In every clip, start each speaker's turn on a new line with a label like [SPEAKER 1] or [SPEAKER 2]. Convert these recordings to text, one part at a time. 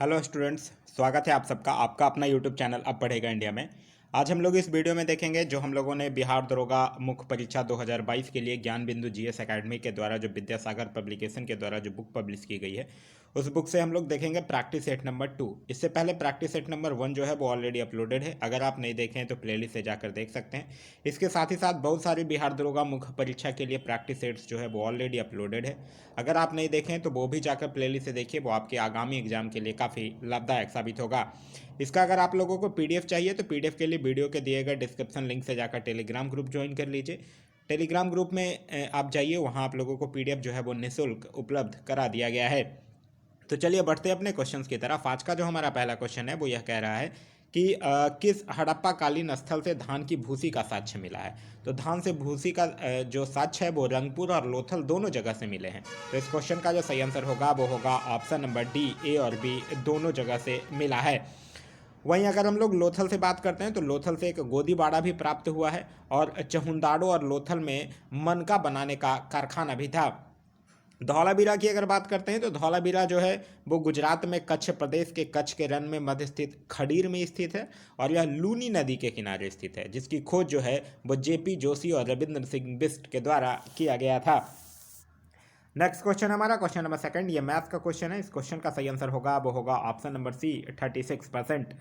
[SPEAKER 1] Hello students, स्वागत है आप सबका आपका अपना यूट्यूब चैनल अब पढ़ेगा इंडिया में। आज हम लोग इस वीडियो में देखेंगे जो हम लोगों ने बिहार दरोगा मुख्य परीक्षा 2022 के लिए ज्ञान बिंदु जीएस एकेडमी के द्वारा जो विद्यासागर पब्लिकेशन के द्वारा जो बुक पब्लिश की गई है उस बुक से हम लोग देखेंगे प्रैक्टिस सेट नंबर 2। इससे पहले प्रैक्टिस सेट नंबर 1 जो है वो ऑलरेडी अपलोडेड है। अगर आप नहीं देखें तो प्लेलिस्ट से जाकर देख सकते हैं। इसके साथ ही साथ बहुत सारी बिहार दरोगा मुख्य परीक्षा के लिए प्रैक्टिस सेट्स जो है वो ऑलरेडी अपलोडेड है। अगर आप नहीं देखें तो वो भी जाकर प्लेलिस्ट से देखिए, वो आपके आगामी एग्जाम के लिए काफ़ी लाभदायक साबित होगा। इसका अगर आप लोगों को पीडीएफ चाहिए तो पीडीएफ के लिए वीडियो के दिए गए डिस्क्रिप्शन लिंक से जाकर टेलीग्राम ग्रुप ज्वाइन कर लीजिए। टेलीग्राम ग्रुप में आप जाइए, वहाँ आप लोगों को पीडीएफ जो है वो निःशुल्क उपलब्ध करा दिया गया है। तो चलिए बढ़ते हैं अपने क्वेश्चंस की तरफ। आज का जो हमारा पहला क्वेश्चन है वो यह कह रहा है कि किस हड़प्पा कालीन स्थल से धान की भूसी का साक्ष्य मिला है। तो धान से भूसी का जो साक्ष्य है वो रंगपुर और लोथल दोनों जगह से मिले हैं। तो इस क्वेश्चन का जो सही आंसर होगा वो होगा ऑप्शन नंबर डी, ए और बी दोनों जगह से मिला है। वहीं अगर हम लोग लोथल से बात करते हैं तो लोथल से एक गोदी बाड़ा भी प्राप्त हुआ है और चहुंदाड़ो और लोथल में मनका बनाने का कारखाना भी था। धौलावीरा की अगर बात करते हैं तो धौलावीरा जो है वो गुजरात में कच्छ प्रदेश के कच्छ के रण में मध्य स्थित खडीर में स्थित है और यह लूनी नदी के किनारे स्थित है, जिसकी खोज जो है वो जेपी जोशी और रविंद्र सिंह बिस्ट के द्वारा किया गया था। नेक्स्ट क्वेश्चन हमारा क्वेश्चन नंबर 2, ये मैथ्स का क्वेश्चन है। इस क्वेश्चन का सही आंसर होगा वो होगा option number C, 36%।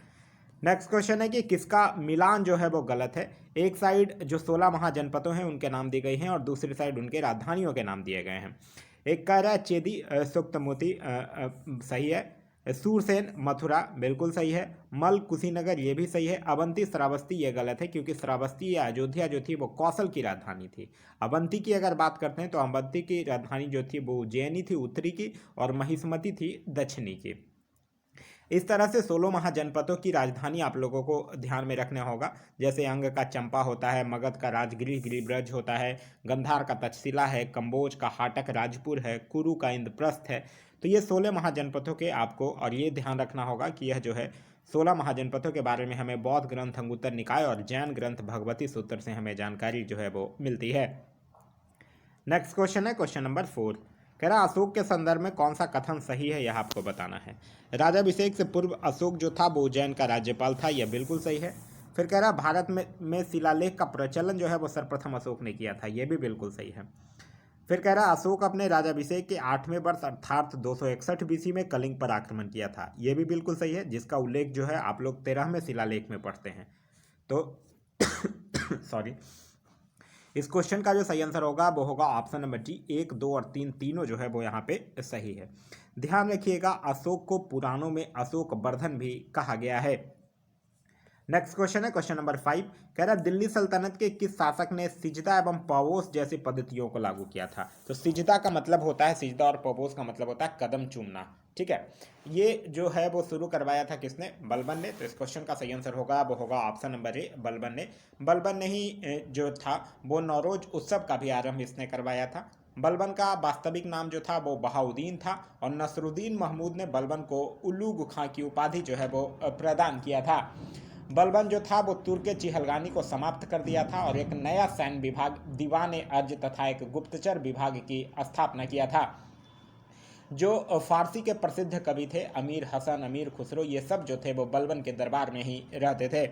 [SPEAKER 1] Next question है कि किसका मिलान जो है वो गलत है। एक साइड जो 16 महाजनपदों हैं उनके नाम दिए गए हैं और दूसरी साइड उनके राजधानियों के नाम दिए गए हैं। एक कह रहा है चेदी सुक्तमोती सही है। सूरसेन मथुरा बिल्कुल सही है। मल कुशीनगर ये भी सही है। अवंती श्रावस्ती ये गलत है क्योंकि श्रावस्ती या अयोध्या जो थी वो कौशल की राजधानी थी। अवंती की अगर बात करते हैं तो अवंती की राजधानी जो थी वो उज्जैनी थी उत्तरी की और महिष्मती थी दक्षिणी की। इस तरह से 16 महाजनपदों की राजधानी आप लोगों को ध्यान में रखना होगा। जैसे अंग का चंपा होता है, मगध का राजगृह गिरिब्रज होता है, गंधार का तक्षशिला है, कंबोज का हाटक राजपुर है, कुरु का इंद्रप्रस्थ है। तो ये 16 महाजनपदों के आपको और ये ध्यान रखना होगा कि यह जो है 16 महाजनपदों के बारे में हमें बौद्ध ग्रंथ अंगुत्तर निकाय और जैन ग्रंथ भगवती सूत्र से हमें जानकारी जो है वो मिलती है। नेक्स्ट क्वेश्चन है क्वेश्चन नंबर 4। कह रहा अशोक के संदर्भ में कौन सा कथन सही है, यह आपको बताना है। राजाभिषेक से पूर्व अशोक जो था वो उज्जैन का राज्यपाल था, यह बिल्कुल सही है। फिर कह रहा भारत में शिलालेख का प्रचलन जो है वो सर्वप्रथम अशोक ने किया था, यह भी बिल्कुल सही है। फिर कह रहा अशोक अपने राजाभिषेक के 8वें वर्ष अर्थात 261 बीसी में कलिंग पर आक्रमण किया था, यह भी बिल्कुल सही है, जिसका उल्लेख जो है आप लोग 13वें शिलालेख में पढ़ते हैं। तो सॉरी, इस क्वेश्चन का जो सही आंसर होगा वो होगा ऑप्शन नंबर डी, 1, 2 और 3 तीनों जो है वो यहाँ पे सही है। ध्यान रखिएगा अशोक को पुराणों में अशोक वर्धन भी कहा गया है। नेक्स्ट क्वेश्चन है क्वेश्चन नंबर 5। कह रहा दिल्ली सल्तनत के किस शासक ने सिजदा एवं पवोस जैसी पद्धतियों को लागू किया था। तो सिजदा का मतलब होता है सिजदा और पवोस का मतलब होता है कदम चूमना, ठीक है। ये जो है वो शुरू करवाया था किसने, बलबन ने। तो इस क्वेश्चन का सही आंसर होगा वो होगा ऑप्शन नंबर ए, बलबन ने। बलबन ने ही जो था वो नौरोज उत्सव का भी आरंभ इसने करवाया था। बलबन का वास्तविक नाम जो था वो बहाउद्दीन था और नसरुद्दीन महमूद ने बलबन को उल्लू खां की उपाधि जो है वो प्रदान किया था। बलबन जो था वो तुर्क चिहलगानी को समाप्त कर दिया था और एक नया सैन्य विभाग दीवान अर्ज तथा एक गुप्तचर विभाग की स्थापना किया था। जो फारसी के प्रसिद्ध कवि थे अमीर हसन, अमीर खुसरो, ये सब जो थे वो बलबन के दरबार में ही रहते थे।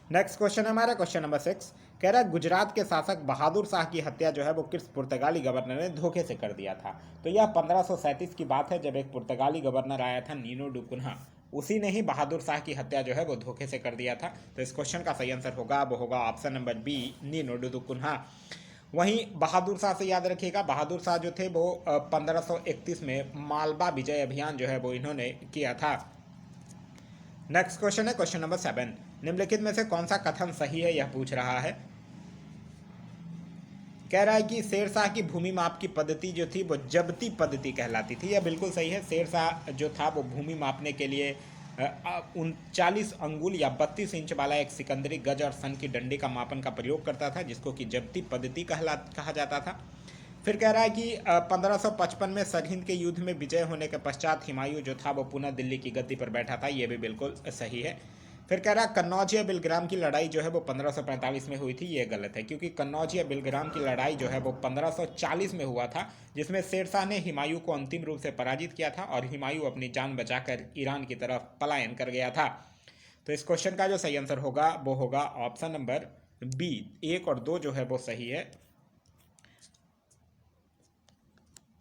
[SPEAKER 1] नेक्स्ट क्वेश्चन है हमारा क्वेश्चन नंबर 6। कह रहा है गुजरात के शासक बहादुर शाह की हत्या जो है वो किस पुर्तगाली गवर्नर ने धोखे से कर दिया था। तो यह 1537 की बात है, जब एक पुर्तगाली गवर्नर आया था नीनो डू कुन्हा, उसी ने ही बहादुर शाह की हत्या जो है वो धोखे से कर दिया था। तो इस क्वेश्चन का सही आंसर होगा वो होगा option number B, Nuno da Cunha. वहीं बहादुर शाह से याद रखिएगा, बहादुर शाह जो थे वो 1531 में मालवा विजय अभियान जो है वो इन्होंने किया था। नेक्स्ट क्वेश्चन है क्वेश्चन नंबर 7। निम्नलिखित में से कौन सा कथन सही है, यह पूछ रहा है। कह रहा है कि शेरशाह की भूमि माप की पद्धति जो थी वो जब्ती पद्धति कहलाती थी, यह बिल्कुल सही है। शेरशाह जो था वो भूमि मापने के लिए 39 अंगुल या 32 इंच वाला एक सिकंदरी गज और सन की डंडी का मापन का प्रयोग करता था, जिसको कि जब्ती पद्धति कहा जाता था। फिर कह रहा है कि 1555 में सरहिंद के युद्ध में विजय होने के पश्चात हुमायूं जो था वो पुनः दिल्ली की गद्दी पर बैठा था, यह भी बिल्कुल सही है। फिर कह रहा है कन्नौज या बिलग्राम की लड़ाई जो है वो 1545 में हुई थी। ये गलत है, क्योंकि कन्नौज या बिलग्राम की लड़ाई जो है वो 1540 में हुआ था, जिसमें शेरशाह ने हुमायूं को अंतिम रूप से पराजित किया था और हुमायूं अपनी जान बचाकर ईरान की तरफ पलायन कर गया था। तो इस क्वेश्चन का जो सही आंसर होगा वो होगा ऑप्शन नंबर बी। 1 और 2 जो है वो सही है।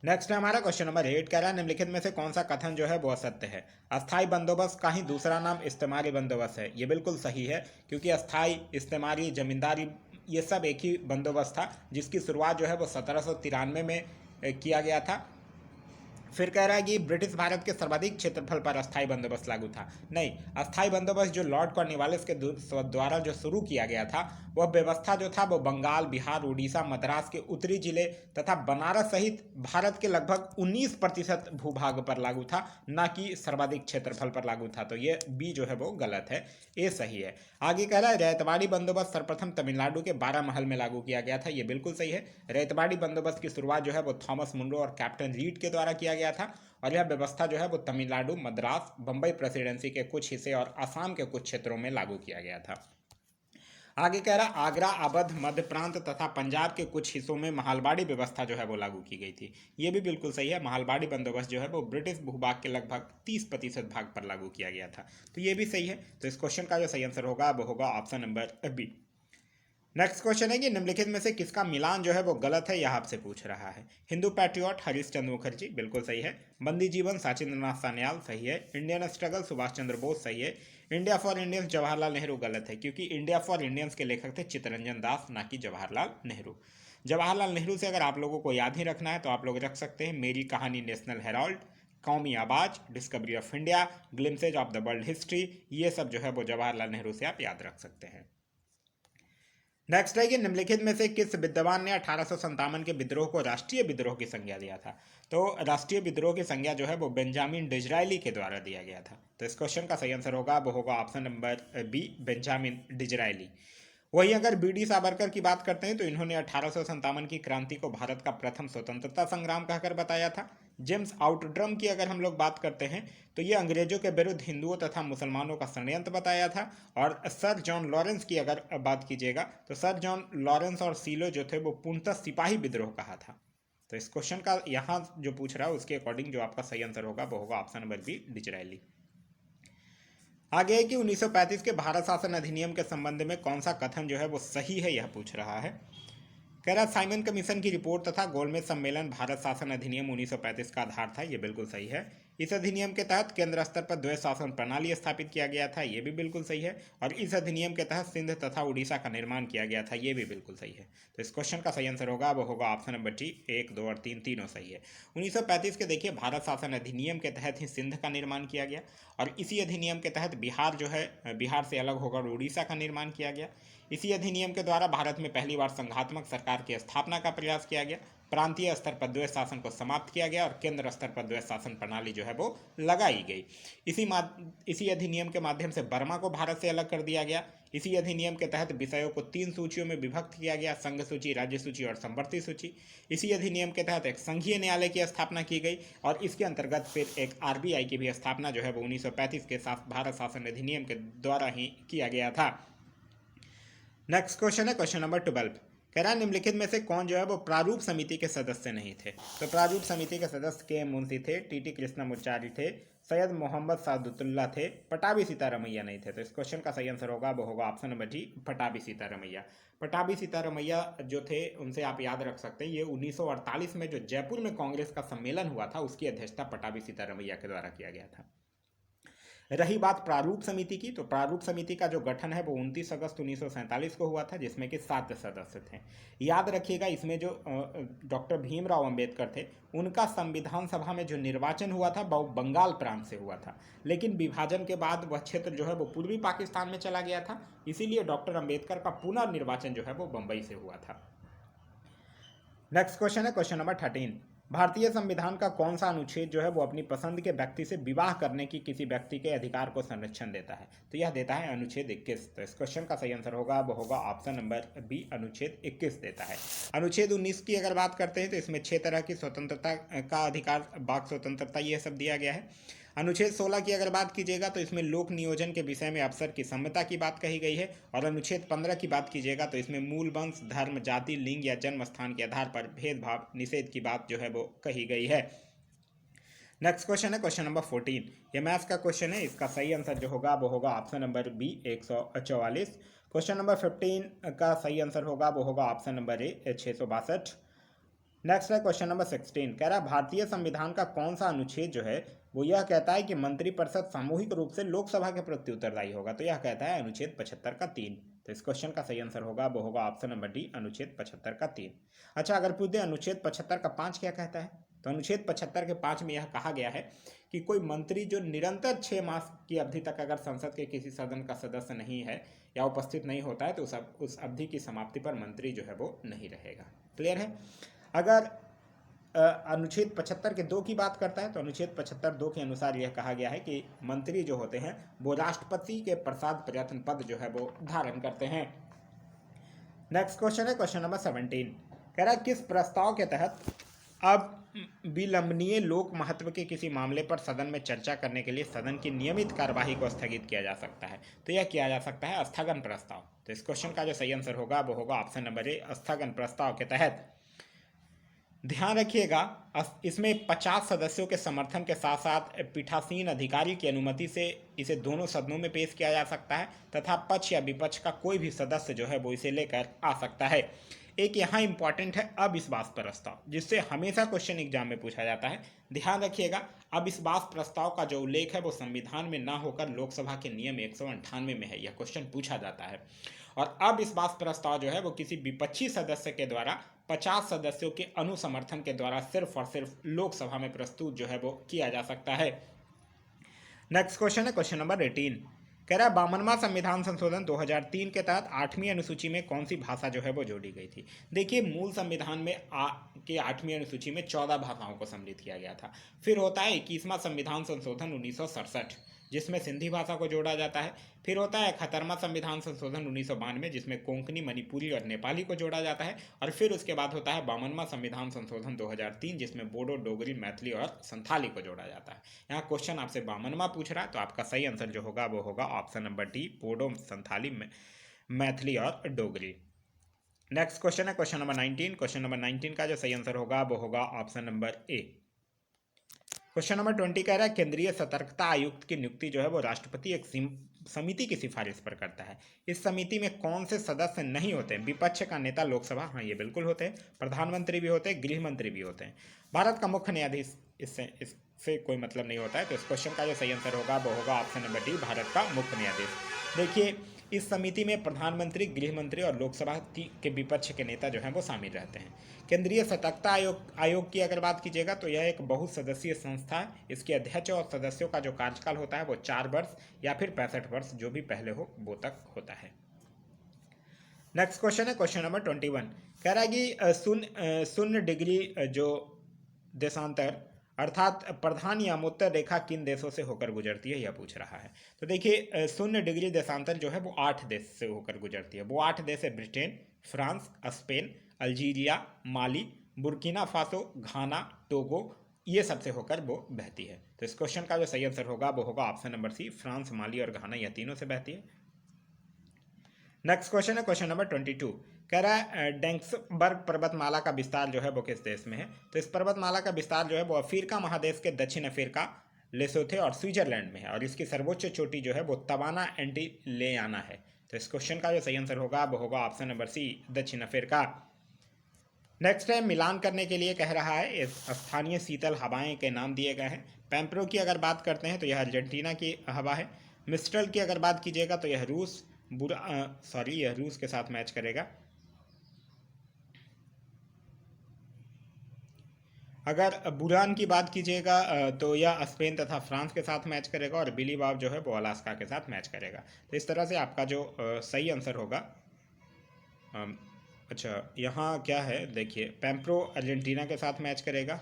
[SPEAKER 1] नेक्स्ट है हमारा क्वेश्चन नंबर 8। कह रहा है निम्नलिखित में से कौन सा कथन जो है वो असत्य है। अस्थाई बंदोबस्त का ही दूसरा नाम इस्तेमारी बंदोबस्त है। ये बिल्कुल सही है, क्योंकि अस्थाई, इस्तेमारी, जमींदारी ये सब एक ही बंदोबस्त था, जिसकी शुरुआत जो है वो 1793 में किया गया था। फिर कह रहा है कि ब्रिटिश भारत के सर्वाधिक क्षेत्रफल पर अस्थाई बंदोबस्त लागू था। नहीं, अस्थाई बंदोबस्त जो लॉर्ड कॉर्नवालिस के द्वारा जो शुरू किया गया था, वह व्यवस्था जो था वो बंगाल, बिहार, उड़ीसा, मद्रास के उत्तरी जिले तथा बनारस सहित भारत के लगभग 19% भूभाग पर लागू था, न कि सर्वाधिक क्षेत्रफल पर लागू था। तो ये बी जो है वो गलत है, ए सही है। आगे कह रहा है रैयतवाड़ी बंदोबस्त सर्वप्रथम तमिलनाडु के 12 महल में लागू किया गया था। ये बिल्कुल सही है। रैयतवाड़ी बंदोबस्त की शुरुआत जो है वो थॉमस मुनरो और कैप्टन रीड के द्वारा किया गया था, और यह व्यवस्था जो है वो तमिलनाडु, मद्रास, बंबई प्रेसिडेंसी के कुछ हिस्से और असम के कुछ क्षेत्रों में लागू किया गया था। आगे कह रहा आगरा, अवध, मध्य प्रांत तथा पंजाब के कुछ हिस्सों में महलबाड़ी व्यवस्था जो है वो लागू की गई थी। ये भी बिल्कुल सही है। महलबाड़ी बंदोबस्त जो है वो ब्रिटिश भूभाग के लगभग 30% भाग पर लागू किया गया था। तो ये भी सही है। तो इस क्वेश्चन का जो सही आंसर होगा वो होगा option number B. Next question है कि निम्नलिखित में से किसका मिलान जो है वो गलत है, यह आपसे पूछ रहा है। हिंदू पैट्रियट हरीश चंद्र मुखर्जी, बिल्कुल सही है। बंदी जीवन साचिंद्रनाथ सान्याल, सही है। इंडियन स्ट्रगल सुभाष चंद्र बोस, सही है। India for Indians Jawaharlal Nehru, गलत है, क्योंकि इंडिया फॉर इंडियंस के लेखक थे चित्तरंजन दास, ना कि जवाहरलाल नेहरू। जवाहरलाल नेहरू से अगर आप लोगों को याद ही रखना है तो आप लोग रख सकते हैं मेरी कहानी नेशनल हेराल्ड, कौमी आवाज, discovery of India, glimpses of the world history. ये सब जो है वो जवाहरलाल नेहरू से आप याद रख सकते हैं। नेक्स्ट है कि निम्नलिखित में से किस विद्वान ने 1857 के विद्रोह को राष्ट्रीय विद्रोह की संज्ञा दिया था। तो राष्ट्रीय विद्रोह की संज्ञा जो है वो बेंजामिन डिजरायली के द्वारा दिया गया था। तो इस क्वेश्चन का सही आंसर होगा वो होगा option number B, Benjamin Disraeli. वहीं अगर बी डी सावरकर की बात करते हैं तो इन्होंने 1857 की क्रांति को भारत का प्रथम स्वतंत्रता संग्राम कहकर बताया था। जेम्स आउटड्रम की अगर हम लोग बात करते हैं तो ये अंग्रेजों के विरुद्ध हिंदुओं तथा मुसलमानों का षड्यंत्र बताया था। और सर जॉन लॉरेंस की अगर बात कीजिएगा तो सर जॉन लॉरेंस और सीलो जो थे वो पूर्णतः सिपाही विद्रोह कहा था। तो इस क्वेश्चन का यहाँ जो पूछ रहा है उसके अकॉर्डिंग जो आपका सही आंसर होगा वो होगा ऑप्शन नंबर बी, डिजरायली। आगे है कि 1935 के भारत शासन अधिनियम के संबंध में कौन सा कथन जो है वो सही है, यह पूछ रहा है। कह रहा साइमन कमीशन की रिपोर्ट तथा गोलमेज सम्मेलन भारत शासन अधिनियम 1935 का आधार था। ये बिल्कुल सही है। इस अधिनियम के तहत केंद्र स्तर पर द्वैत शासन प्रणाली स्थापित किया गया था। ये भी बिल्कुल सही है। और इस अधिनियम के तहत सिंध तथा उड़ीसा का निर्माण किया गया था। ये भी बिल्कुल सही है। तो इस क्वेश्चन का सही आंसर होगा वो होगा ऑप्शन नंबर डी, 1, 2 और 3 तीनों सही है। 1935 के देखिए भारत शासन अधिनियम के तहत ही सिंध का निर्माण किया गया, और इसी अधिनियम के तहत बिहार जो है बिहार से अलग होकर उड़ीसा का निर्माण किया गया। इसी अधिनियम के द्वारा भारत में पहली बार संघात्मक सरकार की स्थापना का प्रयास किया गया। प्रांतीय स्तर पर द्वैत शासन को समाप्त किया गया और केंद्र स्तर पर द्वैत शासन प्रणाली जो है वो लगाई गई। इसी अधिनियम के माध्यम से बर्मा को भारत से अलग कर दिया गया। इसी अधिनियम के तहत विषयों को 3 सूचियों में विभक्त किया गया, संघ सूची, राज्य सूची और संवर्ती सूची। इसी अधिनियम के तहत एक संघीय न्यायालय की स्थापना की गई, और इसके अंतर्गत फिर एक आरबीआई की भी स्थापना जो है वो 1935 के साथ भारत शासन अधिनियम के द्वारा ही किया गया था। नेक्स्ट क्वेश्चन है क्वेश्चन नंबर 12। कह रहा है निम्नलिखित में से कौन जो है वो प्रारूप समिति के सदस्य नहीं थे। तो प्रारूप समिति के सदस्य के मुंशी थे, टीटी कृष्णमुचारी थे, सैयद मोहम्मद सादुल्ला थे, पटाभी सीतारमैया नहीं थे। तो इस क्वेश्चन का सही आंसर होगा वो होगा option number D, Pattabhi Sitaramayya. Pattabhi Sitaramayya जो थे उनसे आप याद रख सकते हैं, ये 1948 में जो जयपुर में कांग्रेस का सम्मेलन हुआ था उसकी अध्यक्षता पटाभी सीतारमैया के द्वारा किया गया था। रही बात प्रारूप समिति की, तो प्रारूप समिति का जो गठन है वो 29 अगस्त 1947 को हुआ था, जिसमें कि 7 सदस्य थे। याद रखिएगा इसमें जो डॉक्टर भीमराव अंबेडकर थे उनका संविधान सभा में जो निर्वाचन हुआ था वो बंगाल प्रांत से हुआ था, लेकिन विभाजन के बाद वह क्षेत्र जो है वो पूर्वी पाकिस्तान में चला गया था, इसीलिए डॉक्टर अंबेडकर का पुनर्निर्वाचन जो है वो बंबई से हुआ था। नेक्स्ट क्वेश्चन है क्वेश्चन नंबर 13। भारतीय संविधान का कौन सा अनुच्छेद जो है वो अपनी पसंद के व्यक्ति से विवाह करने की किसी व्यक्ति के अधिकार को संरक्षण देता है। तो यह देता है अनुच्छेद 21। तो इस क्वेश्चन का सही आंसर होगा वो होगा ऑप्शन नंबर बी, अनुच्छेद 21 देता है। अनुच्छेद 19 की अगर बात करते हैं तो इसमें 6 तरह की स्वतंत्रता का अधिकार, वाक स्वतंत्रता, ये सब दिया गया है। अनुच्छेद 16 की अगर बात कीजिएगा तो इसमें लोक नियोजन के विषय में अफसर की सम्मता की बात कही गई है। और अनुच्छेद 15 की बात कीजिएगा तो इसमें मूल वंश, धर्म, जाति, लिंग या जन्म स्थान के आधार पर भेदभाव निषेध की बात जो है वो कही गई है। नेक्स्ट क्वेश्चन है क्वेश्चन नंबर 14। ये मैथ्स का क्वेश्चन है, इसका सही आंसर जो होगा वो होगा option number B 144। Question number 15 का सही आंसर होगा वो होगा ऑप्शन नंबर ए 662। नेक्स्ट है क्वेश्चन नंबर 16। कह रहा है भारतीय संविधान का कौन सा अनुच्छेद जो है वो यह कहता है कि मंत्रिपरिषद सामूहिक रूप से लोकसभा के प्रति उत्तरदायी होगा। तो यह कहता है अनुच्छेद 75 का 3। तो इस क्वेश्चन का सही आंसर होगा वो होगा ऑप्शन नंबर डी अनुच्छेद 75 का 3। अच्छा, अगर पूछे अनुच्छेद 75 का 5 क्या कहता है, तो अनुच्छेद 75 के 5 में यह कहा गया है कि कोई मंत्री जो निरंतर 6 मास की अवधि तक अगर संसद के किसी सदन का सदस्य नहीं है या उपस्थित नहीं होता है तो उस अवधि की समाप्ति पर मंत्री जो है वो नहीं रहेगा। क्लियर है। अगर अनुच्छेद 75 के 2 की बात करता है तो अनुच्छेद 75 2 के अनुसार यह कहा गया है कि मंत्री जो होते हैं वो राष्ट्रपति के प्रसाद प्रयत्न पद जो है वो धारण करते हैं। नेक्स्ट क्वेश्चन है क्वेश्चन नंबर 17। कह रहा है किस प्रस्ताव के तहत अब विलंबनीय लोक महत्व के किसी मामले पर सदन में चर्चा करने के लिए सदन की नियमित कार्यवाही को स्थगित किया जा सकता है। तो यह किया जा सकता है स्थगन प्रस्ताव। तो इस क्वेश्चन का जो सही आंसर होगा वो होगा ऑप्शन नंबर ए स्थगन प्रस्ताव के तहत। ध्यान रखिएगा, इसमें 50 सदस्यों के समर्थन के साथ साथ पीठासीन अधिकारी की अनुमति से इसे दोनों सदनों में पेश किया जा सकता है तथा पक्ष या विपक्ष का कोई भी सदस्य जो है वो इसे लेकर आ सकता है। एक यहाँ इंपॉर्टेंट है अविश्वास प्रस्ताव, जिससे हमेशा क्वेश्चन एग्जाम में पूछा जाता है। ध्यान रखिएगा, अविश्वास प्रस्ताव का जो उल्लेख है वो संविधान में ना होकर लोकसभा के नियम 198 में है। यह क्वेश्चन पूछा जाता है। और अविश्वास प्रस्ताव जो है वो किसी विपक्षी सदस्य के द्वारा 50 सदस्यों के अनुसमर्थन के द्वारा सिर्फ और सिर्फ लोकसभा में प्रस्तुत जो है वो किया जा सकता है। नेक्स्ट क्वेश्चन है क्वेश्चन नंबर 18। कह रहा है 52वां संविधान संशोधन 2003 के तहत 8वीं अनुसूची में कौन सी भाषा जो है वो जोड़ी गई थी। देखिए, मूल संविधान में के 8वीं अनुसूची में 14 भाषाओं को सम्मिलित किया गया था। फिर होता है 21वां संविधान संशोधन 1967 जिसमें सिंधी भाषा को जोड़ा जाता है। फिर होता है 71वां संविधान संशोधन 1992 जिसमें कोंकणी, मणिपुरी और नेपाली को जोड़ा जाता है। और फिर उसके बाद होता है 52वां संविधान संशोधन 2003 जिसमें बोडो, डोगरी, मैथिली और संथाली को जोड़ा जाता है। यहाँ क्वेश्चन आपसे 52वां पूछ रहा है तो आपका सही आंसर जो होगा वो होगा option number D Bodo, Santhali, Maithili और डोगरी। नेक्स्ट क्वेश्चन है क्वेश्चन नंबर 19। क्वेश्चन नंबर 19 का जो सही आंसर होगा वो होगा option number A. Question number 20 कह रहा है केंद्रीय सतर्कता आयुक्त की नियुक्ति जो है वो राष्ट्रपति एक समिति की सिफारिश पर करता है। इस समिति में कौन से सदस्य नहीं होते हैं। विपक्ष का नेता, लोकसभा, हाँ ये बिल्कुल होते हैं। प्रधानमंत्री भी होते हैं, गृह मंत्री भी होते हैं। भारत का मुख्य न्यायाधीश इससे कोई मतलब नहीं होता है। तो इस क्वेश्चन का जो सही आंसर होगा वो होगा ऑप्शन नंबर डी भारत का मुख्य न्यायाधीश। देखिए, इस समिति में प्रधानमंत्री, गृह मंत्री और लोकसभा के विपक्ष के नेता जो हैं वो शामिल रहते हैं। केंद्रीय सतर्कता आयोग की अगर बात कीजिएगा तो यह एक बहुसदस्यीय संस्था है। इसके अध्यक्ष और सदस्यों का जो कार्यकाल होता है वो 4 वर्ष या फिर 65 वर्ष जो भी पहले हो वो तक होता है। नेक्स्ट क्वेश्चन है क्वेश्चन नंबर 21। कह रहा है कि 0 डिग्री जो देशांतर अर्थात प्रधान यामोत्तर रेखा किन देशों से होकर गुजरती है, यह पूछ रहा है। तो देखिए, 0 डिग्री देशांतर जो है वो 8 देश से होकर गुजरती है। वो 8 देश है ब्रिटेन, फ्रांस, स्पेन, अल्जीरिया, माली, बुर्किना फासो, घाना, टोगो, ये सबसे होकर वो बहती है। तो इस क्वेश्चन का जो सही आंसर होगा वो होगा ऑप्शन नंबर सी फ्रांस, माली और घाना, यह तीनों से बहती है। नेक्स्ट क्वेश्चन है क्वेश्चन नंबर 22। कह रहा है डेंक्सबर्ग पर्वतमाला का विस्तार जो है वो किस देश में है। तो इस पर्वतमाला का विस्तार जो है वो अफ्रीका महादेश के दक्षिण अफ्रीका, लेसोथे और स्विट्जरलैंड में है। और इसकी सर्वोच्च चोटी जो है वो तवाना एंटीलेयाना है। तो इस क्वेश्चन का जो सही आंसर होगा वो होगा ऑप्शन नंबर सी दक्षिण अफ्रीका। नेक्स्ट है मिलान करने के लिए कह रहा है इस स्थानीय शीतल हवाएं के नाम दिए गए हैं। पैम्प्रो की अगर बात करते हैं तो यह अर्जेंटीना की हवा है। मिस्ट्रल की अगर बात कीजिएगा तो यह यह रूस के साथ मैच करेगा। अगर बुरान की बात कीजिएगा तो यह स्पेन तथा फ्रांस के साथ मैच करेगा। और बिली बॉब जो है वो अलास्का के साथ मैच करेगा। तो इस तरह से आपका जो सही आंसर होगा, अच्छा यहाँ क्या है देखिए, पैम्प्रो अर्जेंटीना के साथ मैच करेगा।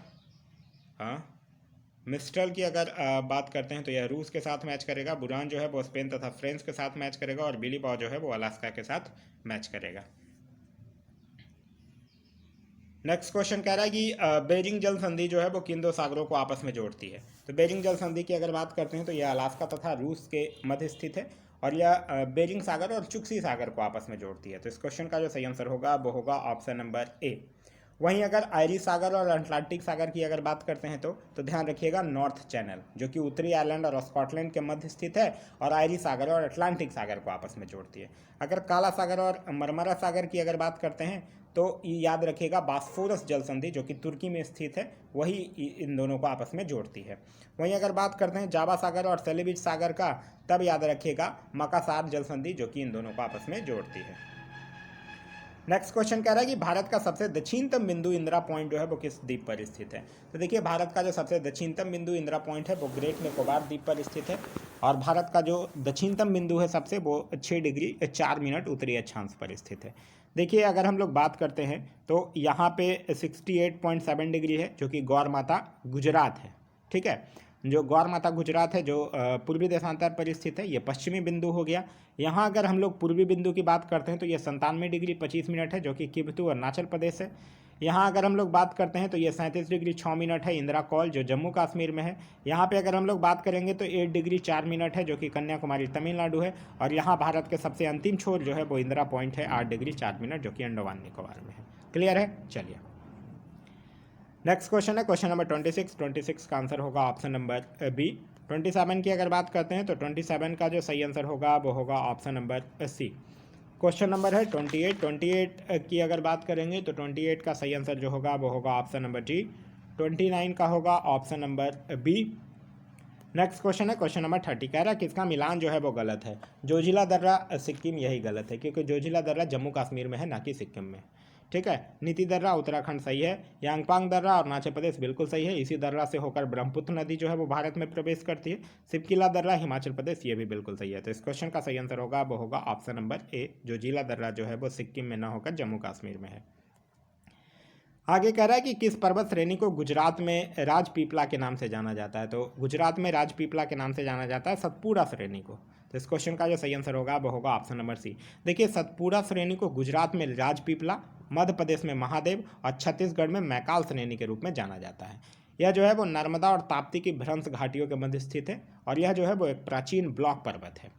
[SPEAKER 1] हाँ, मिस्ट्रल की अगर बात करते हैं तो यह रूस के साथ मैच करेगा। बुरान जो है वो स्पेन तथा फ्रांस के साथ मैच करेगा। और बिली बॉब जो है वो अलास्का के साथ मैच करेगा। नेक्स्ट क्वेश्चन कह रहा है कि बेरिंग जल संधि जो है वो किन 2 सागरों को आपस में जोड़ती है। तो बेरिंग जल संधि की अगर बात करते हैं तो यह अलास्का तथा रूस के मध्य स्थित है और यह बेरिंग सागर और चुक्सी सागर को आपस में जोड़ती है। तो इस क्वेश्चन का जो सही आंसर होगा वो होगा ऑप्शन नंबर ए। वहीं अगर आयरिश सागर और अटलांटिक सागर की अगर बात करते हैं तो ध्यान रखिएगा नॉर्थ चैनल जो कि उत्तरी आयरलैंड और स्कॉटलैंड के मध्य स्थित है और आयरिश सागर और अटलांटिक सागर को आपस में जोड़ती है। अगर काला सागर और मरमरा सागर की अगर बात करते हैं तो याद रखिएगा बास्फोरस जल संधि जो कि तुर्की में स्थित है वही इन दोनों को आपस में जोड़ती है। वहीं अगर बात करते हैं जावा सागर और सेलिविच सागर का, तब याद रखिएगा मकासार जल संधि जो कि इन दोनों को आपस में जोड़ती है। नेक्स्ट क्वेश्चन कह रहा है कि भारत का सबसे दक्षिणतम बिंदु इंदिरा पॉइंट जो है वो किस द्वीप पर स्थित है। तो देखिए भारत का जो सबसे दक्षिणतम बिंदु इंदिरा पॉइंट है वो ग्रेट निकोबार द्वीप पर स्थित है और भारत का जो दक्षिणतम बिंदु है सबसे वो 6 डिग्री 4 मिनट उत्तरी अक्षांश पर स्थित है। देखिए अगर हम लोग बात करते हैं तो यहाँ पे 68.7 डिग्री है जो कि गौर माता गुजरात है। ठीक है, जो गौर माता गुजरात है जो पूर्वी देशांतर पर स्थित है, ये पश्चिमी बिंदु हो गया। यहाँ अगर हम लोग पूर्वी बिंदु की बात करते हैं तो ये 97 डिग्री 25 मिनट है जो कि किबतू अरुणाचल प्रदेश है। यहाँ अगर हम लोग बात करते हैं तो ये 37 डिग्री 6 मिनट है इंदिरा कौल जो जम्मू कश्मीर में है। यहाँ पे अगर हम लोग बात करेंगे तो 8 डिग्री 4 मिनट है जो कि कन्याकुमारी तमिलनाडु है। और यहाँ भारत के सबसे अंतिम छोर जो है वो इंदिरा पॉइंट है 8 डिग्री 4 मिनट जो कि अंडमान निकोबार में है। क्लियर है, चलिए नेक्स्ट क्वेश्चन है क्वेश्चन नंबर 26 का आंसर होगा ऑप्शन नंबर बी। 27 की अगर बात करते हैं तो 27 का जो सही आंसर होगा वो होगा option number C. Question number है 28 की अगर बात करेंगे तो 28 का सही आंसर जो होगा वो होगा ऑप्शन नंबर डी। 29 का होगा option number B. Next question है क्वेश्चन नंबर 30 कह रहा है किसका मिलान जो है वो गलत है। जोजिला दर्रा सिक्किम यही गलत है क्योंकि जोजिला दर्रा जम्मू कश्मीर में है ना कि सिक्किम में। ठीक है, नीति दर्रा उत्तराखंड सही है, यांगपांग दर्रा अरुणाचल प्रदेश बिल्कुल सही है, इसी दर्रा से होकर ब्रह्मपुत्र नदी जो है वो भारत में प्रवेश करती है। सिपकिला दर्रा हिमाचल प्रदेश ये भी बिल्कुल सही है। तो इस क्वेश्चन का सही आंसर होगा वो होगा ऑप्शन नंबर ए। जोजिला दर्रा जो है वो सिक्किम में ना होकर जम्मू कश्मीर में है। आगे कह रहा है कि किस पर्वत श्रेणी को गुजरात में राजपीपला के नाम से जाना जाता है। तो गुजरात में राजपीपला के नाम से जाना जाता है सतपुड़ा श्रेणी को। तो इस क्वेश्चन का जो सही आंसर होगा वो होगा ऑप्शन नंबर सी। देखिए सतपुड़ा श्रेणी को गुजरात में राजपीपला, मध्य प्रदेश में महादेव और छत्तीसगढ़ में मैकाल श्रेणी के रूप में जाना जाता है। यह जो है वो नर्मदा और ताप्ती की भ्रंश घाटियों के मध्य स्थित है और यह जो है वो एक प्राचीन ब्लॉक पर्वत है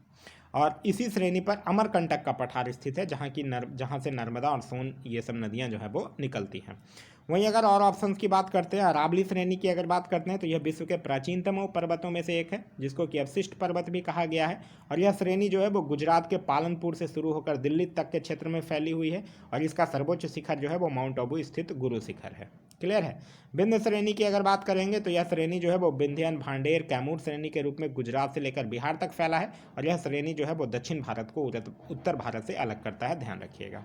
[SPEAKER 1] और इसी श्रेणी पर अमरकंटक का पठार स्थित है जहाँ से नर्मदा और सोन ये सब नदियाँ जो है वो निकलती हैं। वहीं अगर और ऑप्शंस की बात करते हैं, अरावली श्रेणी की अगर बात करते हैं तो यह विश्व के प्राचीनतम पर्वतों में से एक है जिसको कि अवशिष्ट पर्वत भी कहा गया है और यह श्रेणी जो है वो गुजरात के पालनपुर से शुरू होकर दिल्ली तक के क्षेत्र में फैली हुई है और इसका सर्वोच्च शिखर जो है वो माउंट आबू स्थित गुरु शिखर है। क्लियर है। विंध्य श्रेणी की अगर बात करेंगे तो यह श्रेणी जो है वो विंध्यन, भांडेर, कैमूर श्रेणी के रूप में गुजरात से लेकर बिहार तक फैला है और यह श्रेणी जो है वो दक्षिण भारत को उत्तर भारत से अलग करता है, ध्यान रखिएगा।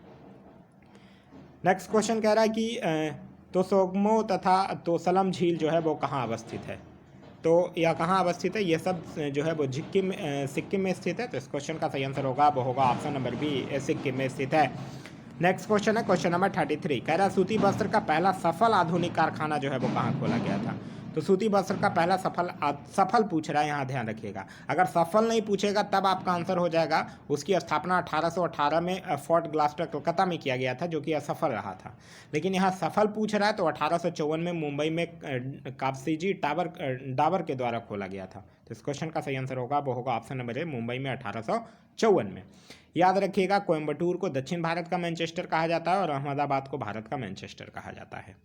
[SPEAKER 1] नेक्स्ट क्वेश्चन कह रहा है कि तोसोग्मो तथा तोसलम झील जो है वो कहाँ अवस्थित है। तो यह कहाँ अवस्थित है, ये सब जो है वो सिक्किम में स्थित है। तो इस क्वेश्चन का सही आंसर होगा वो होगा ऑप्शन नंबर बी, सिक्किम में स्थित है। नेक्स्ट क्वेश्चन है क्वेश्चन नंबर 33 कह रहा है सूती वस्त्र का पहला सफल आधुनिक कारखाना जो है वो कहाँ खोला गया था। तो सूती वस्त्र का पहला सफल पूछ रहा है, यहाँ ध्यान रखिएगा। अगर सफल नहीं पूछेगा तब आपका आंसर हो जाएगा उसकी स्थापना 1818 में फोर्ट ग्लास्टर कोलकाता में किया गया था जो कि असफल रहा था। लेकिन यहाँ सफल पूछ रहा है तो 1854 में मुंबई में कापसीजी डाबर के द्वारा खोला गया था। तो इस क्वेश्चन का सही आंसर होगा वो होगा ऑप्शन नंबर ए, मुंबई में 1854 में। याद रखिएगा कोयम्बटूर को दक्षिण भारत का मैनचेस्टर कहा जाता है और अहमदाबाद को भारत का मैनचेस्टर कहा जाता है।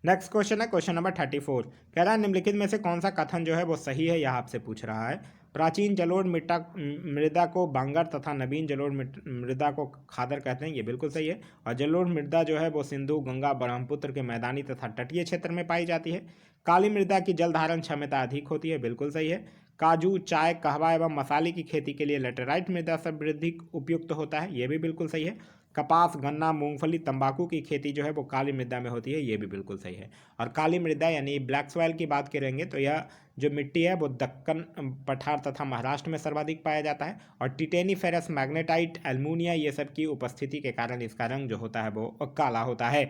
[SPEAKER 1] नेक्स्ट क्वेश्चन है क्वेश्चन नंबर 34 कह रहा है निम्नलिखित में से कौन सा कथन जो है वो सही है, यह आपसे पूछ रहा है। प्राचीन जलोढ़ मृदा को बांगर तथा नवीन जलोढ़ मृदा को खादर कहते हैं, ये बिल्कुल सही है। और जलोढ़ मृदा जो है वो सिंधु, गंगा, ब्रह्मपुत्र के मैदानी तथा तटीय क्षेत्र में पाई जाती है। काली मृदा की जल धारण क्षमता अधिक होती है, बिल्कुल सही है। काजू, चाय, कहवा एवं मसाले की खेती के लिए लेटेराइट मृदा समृद्धि उपयुक्त होता है, ये भी बिल्कुल सही है। कपास, गन्ना, मूंगफली, तंबाकू की खेती जो है वो काली मृदा में होती है, ये भी बिल्कुल सही है। और काली मृदा यानी ब्लैक सॉइल की बात करेंगे तो यह जो मिट्टी है वो दक्कन पठार तथा महाराष्ट्र में सर्वाधिक पाया जाता है और टिटेनी, फेरस, मैग्नेटाइट, एल्युमिनिया ये सब की उपस्थिति के कारण इसका रंग जो होता है वो काला होता है।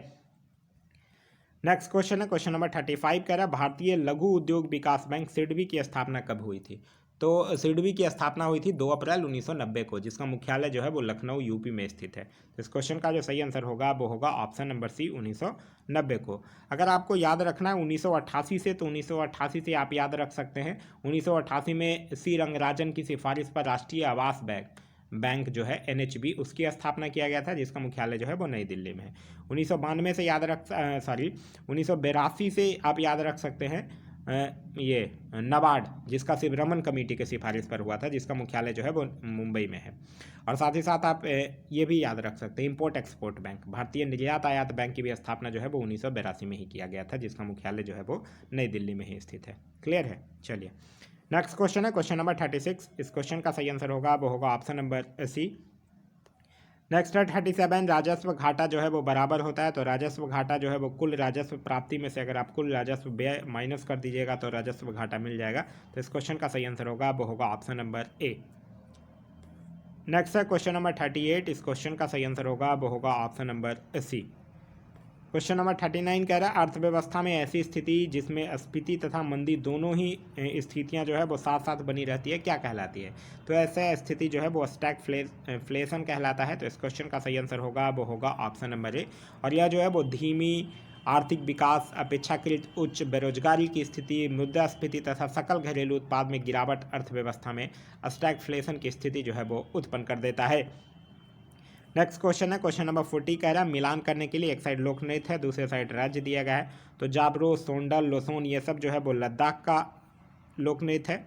[SPEAKER 1] नेक्स्ट क्वेश्चन है क्वेश्चन नंबर 35 कह रहा है भारतीय लघु उद्योग विकास बैंक सिडबी की स्थापना कब हुई थी। तो सिडबी की स्थापना हुई थी 2 अप्रैल 1990 को, जिसका मुख्यालय जो है वो लखनऊ यूपी में स्थित है। तो इस क्वेश्चन का जो सही आंसर होगा वो होगा ऑप्शन नंबर सी 1990 को। अगर आपको याद रखना है 1988 से, तो 1988 से आप याद रख सकते हैं। 1988 में सी रंगराजन की सिफारिश पर राष्ट्रीय आवास बैंक जो है NHB, उसकी स्थापना किया गया था, जिसका मुख्यालय जो है वो नई दिल्ली में है। 1992 से याद रख 1982 से आप याद रख सकते हैं ये नबार्ड, जिसका सिर्फ रमन कमेटी के सिफारिश पर हुआ था, जिसका मुख्यालय जो है वो मुंबई में है। और साथ ही साथ आप ये भी याद रख सकते हैं इंपोर्ट एक्सपोर्ट बैंक, भारतीय निर्यात आयात बैंक की भी स्थापना जो है वो 1982 में ही किया गया था, जिसका मुख्यालय जो है वो नई दिल्ली में ही स्थित है। क्लियर है? चलिए नेक्स्ट क्वेश्चन है क्वेश्चन नंबर 36। इस क्वेश्चन का सही आंसर होगा वो होगा ऑप्शन नंबर सी। नेक्स्ट है 37। राजस्व घाटा जो है वो बराबर होता है। तो राजस्व घाटा जो है वो कुल राजस्व प्राप्ति में से अगर आप कुल राजस्व व्यय माइनस कर दीजिएगा तो राजस्व घाटा मिल जाएगा। तो इस क्वेश्चन का सही आंसर होगा वो होगा ऑप्शन नंबर ए। नेक्स्ट है क्वेश्चन नंबर 38। इस क्वेश्चन का सही आंसर होगा वो होगा option number C. Question number 39 कह रहा है अर्थव्यवस्था में ऐसी स्थिति जिसमें स्फीति तथा मंदी दोनों ही स्थितियां जो है वो साथ साथ बनी रहती है क्या कहलाती है? तो ऐसा स्थिति जो है वो स्टैगफ्लेशन कहलाता है। तो इस क्वेश्चन का सही आंसर होगा वो होगा ऑप्शन नंबर ए। और यह जो है वो धीमी आर्थिक विकास, अपेक्षाकृत उच्च बेरोजगारी की स्थिति, मुद्रास्फीति तथा सकल घरेलू उत्पाद में गिरावट अर्थव्यवस्था में स्टैगफ्लेशन की स्थिति जो है वो उत्पन्न कर देता है। नेक्स्ट क्वेश्चन है क्वेश्चन नंबर 40 कह रहा है मिलान करने के लिए एक साइड लोकनृत्य है, दूसरे साइड राज्य दिया गया है। तो जाबरो, सोंडल, लोसोन ये सब जो है वो लद्दाख का लोकनृत्य है।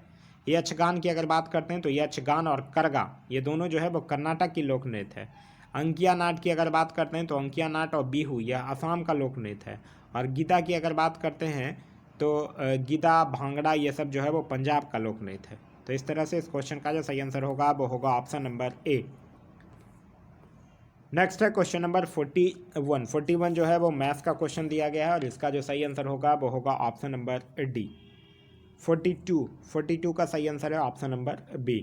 [SPEAKER 1] यक्षगान की अगर बात करते हैं तो यक्षगान और करगा ये दोनों जो है वो कर्नाटक की लोकनृत्य है। अंकिया नाट की अगर बात करते हैं तो अंकिया नाट और बिहू यह असम का लोकनृत्य है। और गीता की अगर बात करते हैं तो गीदा, भांगड़ा ये सब जो है वो पंजाब का लोकनृत्य है। तो इस तरह से इस क्वेश्चन का जो सही आंसर होगा वो होगा ऑप्शन नंबर ए। नेक्स्ट है क्वेश्चन नंबर 41 जो है वो मैथ्स का क्वेश्चन दिया गया है और इसका जो सही आंसर होगा वो होगा ऑप्शन नंबर डी। 42 का सही आंसर है ऑप्शन नंबर बी।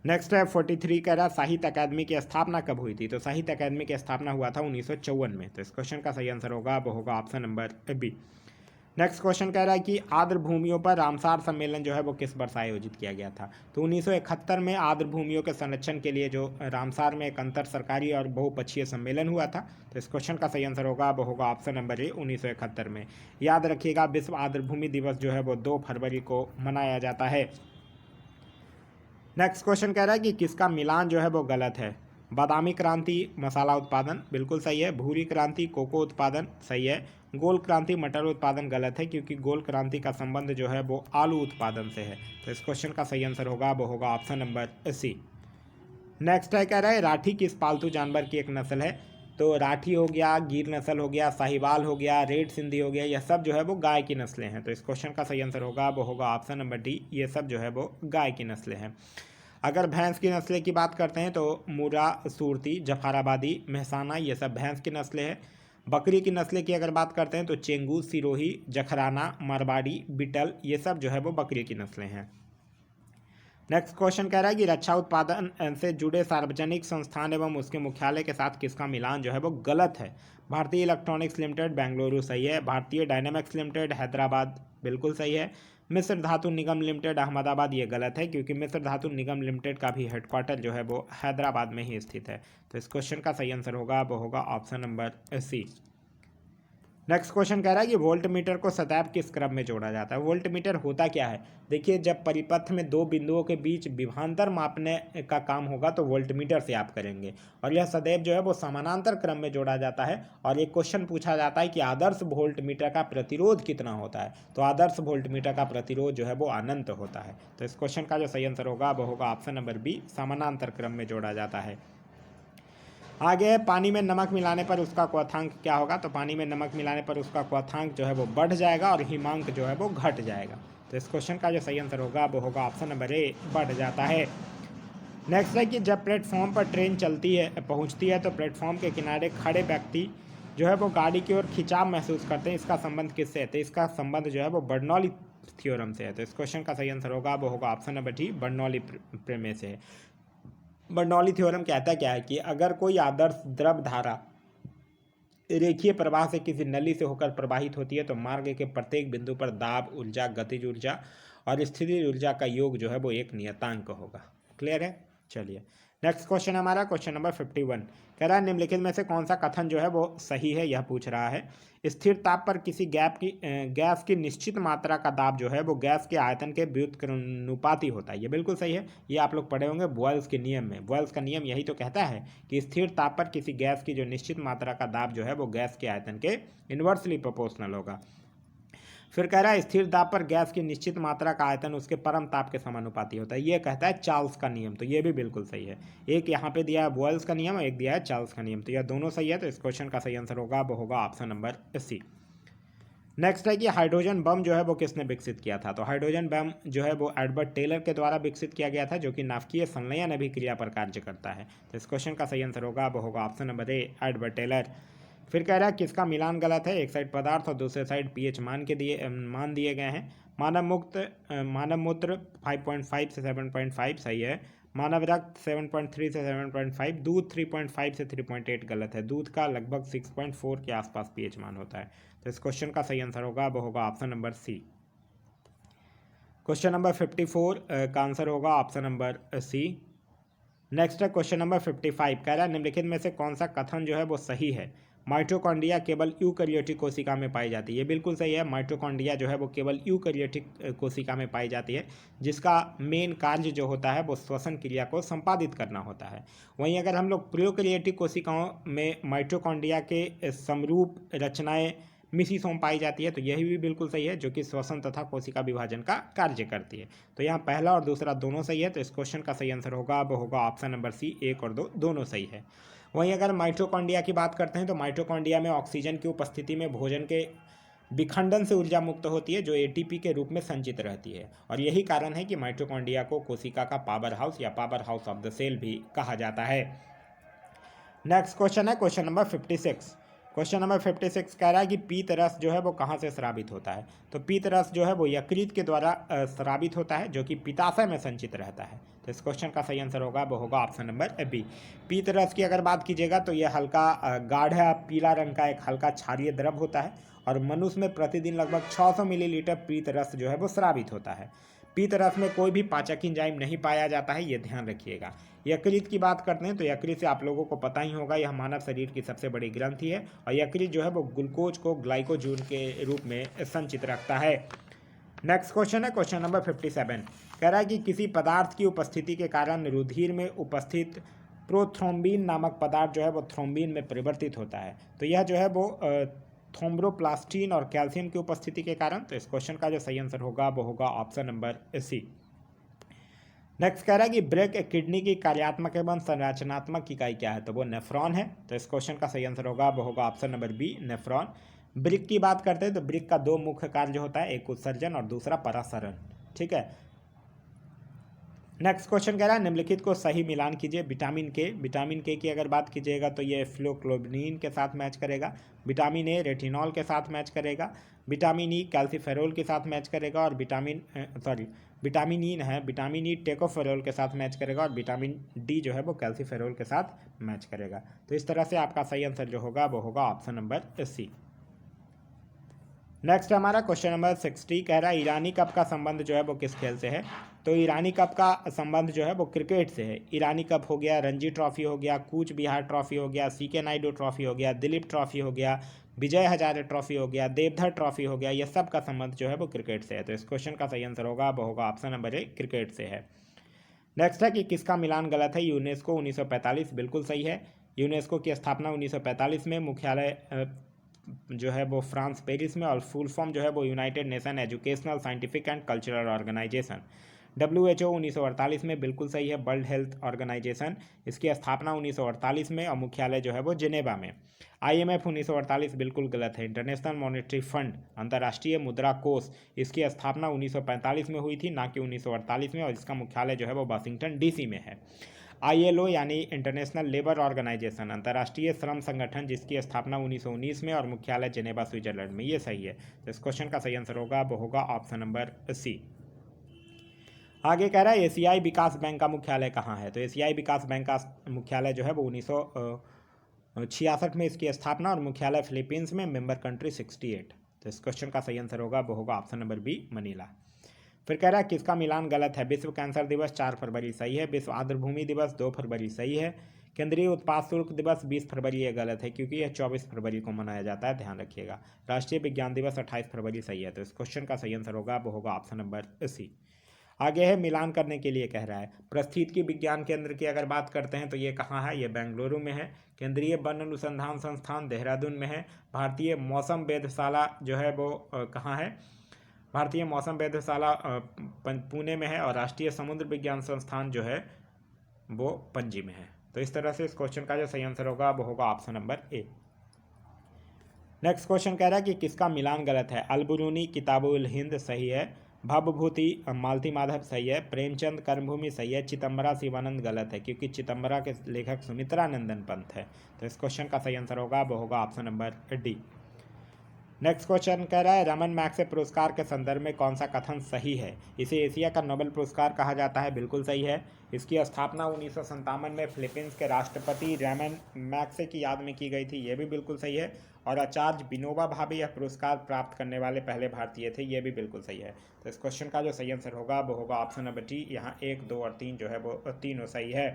[SPEAKER 1] नेक्स्ट है 43 कह रहा साहित्य अकादमी की स्थापना कब हुई थी? तो साहित्य अकादमी की स्थापना हुआ था 1954 में। तो इस क्वेश्चन का सही आंसर होगा वो होगा option number B. Next question कह रहा है कि आर्द्र भूमियों पर रामसार सम्मेलन जो है वो किस वर्ष आयोजित किया गया था? तो 1971 में आर्द्र भूमियों के संरक्षण के लिए जो रामसार में एक अंतर सरकारी और बहुपक्षीय सम्मेलन हुआ था। तो इस क्वेश्चन का सही आंसर होगा वो होगा ऑप्शन नंबर ए 1971 में। याद रखिएगा विश्व आर्द्र भूमि दिवस जो है वो 2 फरवरी को मनाया जाता है। नेक्स्ट क्वेश्चन कह रहा है कि किसका मिलान जो है वो गलत है? बादामी क्रांति मसाला उत्पादन बिल्कुल सही है। भूरी क्रांति कोको उत्पादन सही है। गोल क्रांति मटर उत्पादन गलत है, क्योंकि गोल क्रांति का संबंध जो है वो आलू उत्पादन से है। तो इस क्वेश्चन का सही आंसर होगा वो होगा ऑप्शन नंबर सी। नेक्स्ट है कह रहा है राठी किस पालतू जानवर की एक नस्ल है? तो राठी हो गया, गिर नस्ल हो गया, साहिवाल हो गया, रेड सिंधी हो गया, यह सब जो है वो गाय की नस्लें हैं। तो इस क्वेश्चन का सही आंसर होगा वो होगा ऑप्शन नंबर डी, ये सब जो है वो गाय की नस्लें हैं। अगर भैंस की नस्लें की बात करते हैं तो मुरा, सूरती, जफाराबादी, मेहसाना ये सब भैंस की नस्लें हैं। बकरी की नस्लें की अगर बात करते हैं तो चेंगू, सिरोही, जखराना, मारवाड़ी, बिटल ये सब जो है वो बकरी की नस्लें हैं। नेक्स्ट क्वेश्चन कह रहा है कि रक्षा उत्पादन से जुड़े सार्वजनिक संस्थान एवं उसके मुख्यालय के साथ किसका मिलान जो है वो गलत है? भारतीय इलेक्ट्रॉनिक्स लिमिटेड बेंगलुरु सही है। भारतीय डायनामिक्स लिमिटेड हैदराबाद बिल्कुल सही है। मिस्र धातु निगम लिमिटेड अहमदाबाद ये गलत है, क्योंकि मिस्र धातु निगम लिमिटेड का भी हेडक्वार्टर जो है वो हैदराबाद में ही स्थित है। तो इस क्वेश्चन का सही आंसर होगा वो होगा option number C. Next question कह रहा है कि वोल्ट मीटर को सदैव किस क्रम में जोड़ा जाता है? वोल्ट मीटर होता क्या है? देखिए जब परिपथ में 2 बिंदुओं के बीच विभवांतर मापने का काम होगा तो वोल्ट मीटर से आप करेंगे, और यह सदैव जो है वो समानांतर क्रम में जोड़ा जाता है। और एक क्वेश्चन पूछा जाता है कि आदर्श वोल्ट मीटर का प्रतिरोध कितना होता है? तो आदर्श वोल्ट मीटर का प्रतिरोध जो है वो अनंत होता है। तो इस क्वेश्चन का जो सही आंसर होगा वो होगा ऑप्शन नंबर बी, समानांतर क्रम में जोड़ा जाता है। आगे पानी में नमक मिलाने पर उसका क्वथनांक क्या होगा? तो पानी में नमक मिलाने पर उसका क्वथनांक जो है वो बढ़ जाएगा और हिमांक जो है वो घट जाएगा। तो इस क्वेश्चन का जो सही आंसर होगा वो होगा ऑप्शन नंबर ए, बढ़ जाता है। नेक्स्ट है कि जब प्लेटफॉर्म पर ट्रेन चलती है पहुंचती है तो प्लेटफॉर्म के किनारे खड़े व्यक्ति जो है वो गाड़ी की ओर खिंचाव महसूस करते हैं, इसका संबंध किससे है? तो इसका संबंध जो है वो बर्नौली थ्योरम से है। तो इस क्वेश्चन का सही आंसर होगा वो होगा ऑप्शन नंबर डी, बर्नौली प्रमेय से है। बर्नौली थ्योरम कहता क्या है कि अगर कोई आदर्श द्रव धारा रेखीय प्रवाह से किसी नली से होकर प्रवाहित होती है तो मार्ग के प्रत्येक बिंदु पर दाब, ऊर्जा, गतिज ऊर्जा और स्थिर ऊर्जा का योग जो है वो एक नियतांक होगा। क्लियर है? चलिए नेक्स्ट क्वेश्चन हमारा क्वेश्चन नंबर 51 कह रहा है निम्नलिखित में से कौन सा कथन जो है वो सही है, यह पूछ रहा है। स्थिर ताप पर किसी गैस की निश्चित मात्रा का दाब जो है वो गैस के आयतन के व्युत्क्रमानुपाती होता है। ये बिल्कुल सही है, ये आप लोग पढ़े होंगे बॉयल्स के नियम में। बॉयल्स का नियम यही तो कहता है कि स्थिर ताप पर किसी गैस की जो निश्चित मात्रा का दाब जो है वो गैस के आयतन के इन्वर्सली प्रोपोर्शनल होगा। फिर कह रहा है स्थिर दाब पर गैस की निश्चित मात्रा का आयतन उसके परम ताप के समानुपाती होता है। ये कहता है चार्ल्स का नियम, तो ये भी बिल्कुल सही है। एक यहाँ पे दिया है बॉयल्स का नियम और एक दिया है चार्ल्स का नियम, तो यह दोनों सही है। तो इस क्वेश्चन का सही आंसर होगा वो होगा ऑप्शन नंबर सी। नेक्स्ट है कि हाइड्रोजन बम जो है वो किसने विकसित किया था। तो हाइड्रोजन बम जो है वो एडवर्ड टेलर के द्वारा विकसित किया गया था, जो कि नाभिकीय संलयन अभिक्रिया पर कार्य करता है। तो इस क्वेश्चन का सही आंसर होगा वो होगा ऑप्शन नंबर ए, एडवर्ड टेलर। फिर कह रहा है किसका मिलान गलत है। एक साइड पदार्थ और दूसरे साइड पीएच मान दिए गए हैं। मानव मूत्र 5.5 से 7.5 सही है। मानव रक्त 7.3 से 7.5, दूध 3.5 से 3.8 गलत है। दूध का लगभग 6.4 के आसपास पीएच मान होता है। तो इस क्वेश्चन का सही आंसर होगा वो होगा option number C. Question number 54 का आंसर होगा ऑप्शन नंबर सी। नेक्स्ट है क्वेश्चन नंबर 55 कह रहा है निम्नलिखित में से कौन सा कथन जो है वो सही है। माइटोकॉन्ड्रिया केवल यूकैरियोटिक कोशिका में पाई जाती है। ये बिल्कुल सही है, माइटोकॉन्ड्रिया जो है वो केवल यूकैरियोटिक कोशिका में पाई जाती है, जिसका मेन कार्य जो होता है वो श्वसन क्रिया को संपादित करना होता है। वहीं अगर हम लोग प्रोकैरियोटिक कोशिकाओं में माइटोकॉन्ड्रिया के समरूप रचनाएं मिसिसोम पाई जाती है, तो यही भी बिल्कुल सही है, जो कि श्वसन तथा कोशिका विभाजन का कार्य करती है। तो यहाँ पहला और दूसरा दोनों सही है। तो इस क्वेश्चन का सही आंसर होगा वो होगा ऑप्शन नंबर सी, 1 और 2 दोनों सही है। वहीं अगर माइटोकॉन्ड्रिया की बात करते हैं तो माइटोकॉन्ड्रिया में ऑक्सीजन की उपस्थिति में भोजन के विखंडन से ऊर्जा मुक्त होती है, जो एटीपी के रूप में संचित रहती है। और यही कारण है कि माइटोकॉन्ड्रिया को कोशिका का पावर हाउस या powerhouse of the cell भी कहा जाता है। नेक्स्ट क्वेश्चन है क्वेश्चन नंबर 56। क्वेश्चन नंबर 56 कह रहा है कि पीत रस जो है वो कहाँ से स्रावित होता है। तो पीत रस जो है वो यकृत के द्वारा स्रावित होता है, जो कि पित्ताशय में संचित रहता है। तो इस क्वेश्चन का सही आंसर होगा वो होगा ऑप्शन नंबर बी। पीत रस की अगर बात कीजिएगा तो यह हल्का गाढ़ा पीला रंग का एक हल्का क्षारीय द्रव होता है, और मनुष्य में प्रतिदिन लगभग 600 मिलीलीटर पीत रस जो है वो स्रावित होता है। पीत रस में कोई भी पाचक एंजाइम नहीं पाया जाता है, ये ध्यान रखिएगा। यकृत की बात करते हैं तो यकृत से आप लोगों को पता ही होगा, यह मानव शरीर की सबसे बड़ी ग्रंथि है, और यकृत जो है वो ग्लूकोज को ग्लाइकोजन के रूप में संचित रखता है। नेक्स्ट क्वेश्चन है क्वेश्चन नंबर 57 कह रहा है कि किसी पदार्थ की उपस्थिति के कारण रुधिर में उपस्थित प्रोथ्रोम्बिन नामक पदार्थ जो है वो थ्रोम्बिन में परिवर्तित होता है। तो यह जो है वो थ्रोम्बोप्लास्टिन और कैल्शियम की उपस्थिति के कारण। तो इस क्वेश्चन का जो सही आंसर होगा वो होगा ऑप्शन नंबर सी। नेक्स्ट कह रहा है कि ब्रेक किडनी की कार्यात्मक एवं संरचनात्मक इकाई क्या है। तो वो नेफ्रॉन है। तो इस क्वेश्चन का सही आंसर होगा वो होगा option number B, nephron. BRIC की बात करते हैं तो ब्रिक का 2 मुख्य कार्य होता है, एक उत्सर्जन और दूसरा परासरण। ठीक है। नेक्स्ट क्वेश्चन कह रहा है निम्नलिखित को सही मिलान कीजिए। विटामिन के की अगर बात कीजिएगा तो ये फ्लोक्लोबिन के साथ मैच करेगा। विटामिन ए रेटिनॉल के साथ मैच करेगा। विटामिन ई कैल्सीफेरोल के साथ मैच करेगा, और विटामिन ई टेकोफेरोल के साथ मैच करेगा, और विटामिन डी जो है वो कैल्सीफेरोल के साथ मैच करेगा। तो इस तरह से आपका सही आंसर जो होगा वो होगा ऑप्शन नंबर सी। नेक्स्ट हमारा क्वेश्चन नंबर 60 कह रहा है ईरानी कप का संबंध जो है वो किस खेल से है। तो ईरानी कप का संबंध जो है वो क्रिकेट से है। ईरानी कप हो गया, रणजी ट्रॉफी हो गया, कूच बिहार ट्रॉफी हो गया, सीके नायडू ट्रॉफी हो गया, दिलीप ट्रॉफी हो गया, विजय हजारे ट्रॉफी हो गया, देवधर ट्रॉफी हो गया, यह सब का संबंध जो है वो क्रिकेट से है। तो इस क्वेश्चन का सही आंसर होगा वो होगा ऑप्शन नंबर ए, क्रिकेट से है। नेक्स्ट है कि किसका मिलान गलत है। यूनेस्को 1945 बिल्कुल सही है। यूनेस्को की स्थापना 1945 में, मुख्यालय जो है वो फ्रांस पेरिस में, और फुल फॉर्म जो है वो united nation educational scientific and cultural organisation. WHO 1948 में बिल्कुल सही है, वर्ल्ड हेल्थ ऑर्गेनाइजेशन। इसकी स्थापना 1948 में, और मुख्यालय जो है वो जिनेवा में। IMF 1948 बिल्कुल गलत है। इंटरनेशनल मॉनेटरी फंड अंतर्राष्ट्रीय मुद्रा कोष, इसकी स्थापना 1945 में हुई थी, ना कि 1948 में, और इसका मुख्यालय जो है वो वाशिंगटन DC में है। ILO यानी इंटरनेशनल लेबर ऑर्गेनाइजेशन अंतर्राष्ट्रीय श्रम संगठन, जिसकी स्थापना 1919 में, और मुख्यालय जेनेवा स्विट्जरलैंड में। ये सही है। तो इस क्वेश्चन का सही आंसर होगा वो होगा ऑप्शन नंबर सी। आगे कह रहा है एशियाई विकास बैंक का मुख्यालय कहाँ है। तो एशियाई विकास बैंक का मुख्यालय जो है वो 1966 में इसकी स्थापना, और मुख्यालय फिलीपींस में, मेंबर कंट्री 68। तो इस क्वेश्चन का सही आंसर होगा वो होगा ऑप्शन नंबर बी, मनीला। फिर कह रहा है किसका मिलान गलत है। विश्व कैंसर दिवस 4 फरवरी सही है। विश्व आर्द्रभूमि दिवस 2 फरवरी सही है। केंद्रीय उत्पाद शुल्क दिवस 20 फरवरी ये गलत है क्योंकि यह 24 फरवरी को मनाया जाता है, ध्यान रखिएगा। राष्ट्रीय विज्ञान दिवस 28 फरवरी सही है। तो इस क्वेश्चन का सही आंसर होगा वो होगा ऑप्शन नंबर सी। आगे है मिलान करने के लिए कह रहा है। प्रस्थितिकी विज्ञान केंद्र की अगर बात करते हैं तो ये कहाँ है, ये बेंगलुरु में है। केंद्रीय वन अनुसंधान संस्थान देहरादून में है। भारतीय मौसम वेधशाला जो है वो कहाँ है, भारतीय मौसम वेधशाला पुणे में है। और राष्ट्रीय समुद्र विज्ञान संस्थान जो है वो पणजी में है। तो इस तरह से इस क्वेश्चन का जो सही आंसर होगा वो होगा option number A. Next question कह रहा है कि किसका मिलान गलत है। अलबरूनी किताबुल हिंद सही है। भवभूति मालती माधव सही है। प्रेमचंद कर्मभूमि सही है। चिदंबरा शिवानंद गलत है क्योंकि चिदंबरा के लेखक सुमित्रा नंदन पंत है। तो इस क्वेश्चन का सही आंसर होगा वो होगा option number D. Next question कह रहा है रमन मैग्सेसे पुरस्कार के संदर्भ में कौन सा कथन सही है। इसे एशिया का नोबेल पुरस्कार कहा जाता है, बिल्कुल सही है। इसकी स्थापना 1957 में फिलीपींस के राष्ट्रपति रमन मैग्सेसे की याद में की गई थी, ये भी बिल्कुल सही है। और आचार्य विनोबा भावे यह पुरस्कार प्राप्त करने वाले पहले भारतीय थे, ये भी बिल्कुल सही है। तो इस क्वेश्चन का जो सही आंसर होगा वो होगा ऑप्शन नंबर डी। यहाँ 1, 2 और 3 जो है वो तीनों सही है।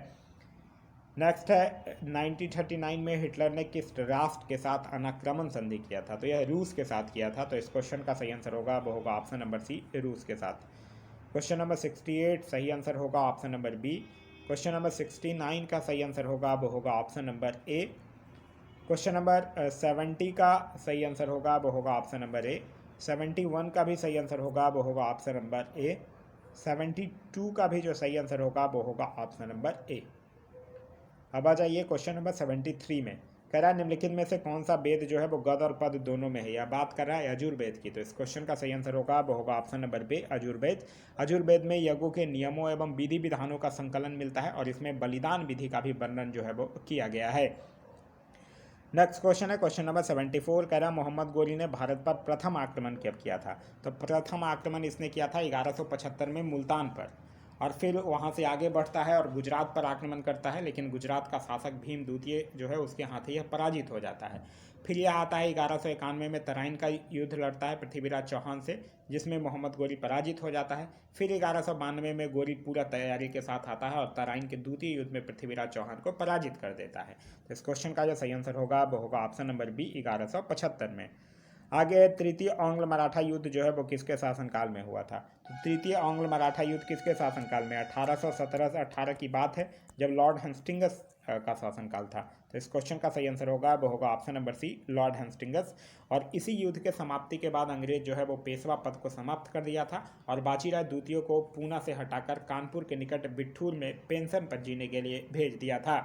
[SPEAKER 1] नेक्स्ट है 1939 में हिटलर ने किस राष्ट्र के साथ अनाक्रमण संधि किया था। तो यह रूस के साथ किया था। तो इस क्वेश्चन का सही आंसर होगा वो होगा ऑप्शन नंबर सी, रूस के साथ। क्वेश्चन नंबर 68 सही आंसर होगा option number B. Question number 69 का सही आंसर होगा वो होगा option number A. Question number 70 का सही आंसर होगा वो होगा ऑप्शन नंबर ए। 71 का भी सही आंसर होगा वो होगा ऑप्शन नंबर ए। 72 का भी जो सही आंसर होगा वो होगा ऑप्शन नंबर ए। अब आ जाइए क्वेश्चन नंबर 73 में। कह रहा है निम्नलिखित में से कौन सा वेद जो है वो गद और पद दोनों में है। यह बात कर रहा है यजुर्वेद की। तो इस क्वेश्चन का सही आंसर होगा वो होगा option number B, Yajurveda. Yajurveda में यज्ञों के नियमों एवं विधि विधानों का संकलन मिलता है और इसमें बलिदान विधि का भी वर्णन जो है वो किया गया है। नेक्स्ट क्वेश्चन है क्वेश्चन नंबर 74। कह रहा मोहम्मद गोरी ने भारत पर प्रथम आक्रमण कब किया था। तो प्रथम आक्रमण इसने किया था 1175 में मुल्तान पर, और फिर वहाँ से आगे बढ़ता है और गुजरात पर आक्रमण करता है, लेकिन गुजरात का शासक भीम द्वितीय जो है उसके हाथ यह पराजित हो जाता है। फिर यह आता है 1191 में तराइन का युद्ध लड़ता है पृथ्वीराज चौहान से, जिसमें मोहम्मद गोरी पराजित हो जाता है। फिर 1192 में गोरी पूरा तैयारी के साथ आता है और तराइन के द्वितीय युद्ध में पृथ्वीराज चौहान को पराजित कर देता है। तो इस क्वेश्चन का जो सही आंसर होगा वो होगा ऑप्शन नंबर बी, 1175 में। आगे तृतीय आंग्ल मराठा युद्ध जो है वो किसके शासनकाल में हुआ था। तो तृतीय आंग्ल मराठा युद्ध किसके शासनकाल में, 1817 से 18 की बात है, जब लॉर्ड हेस्टिंगस का शासनकाल था। तो इस क्वेश्चन का सही आंसर होगा वो होगा option number C, Lord Hastings. और इसी युद्ध के समाप्ति के बाद अंग्रेज जो है वो पेशवा पद को समाप्त कर दिया था और बाजीराव द्वितीय को पूना से हटाकर कानपुर के निकट बिठूर में पेंशन पर जीने के लिए भेज दिया था।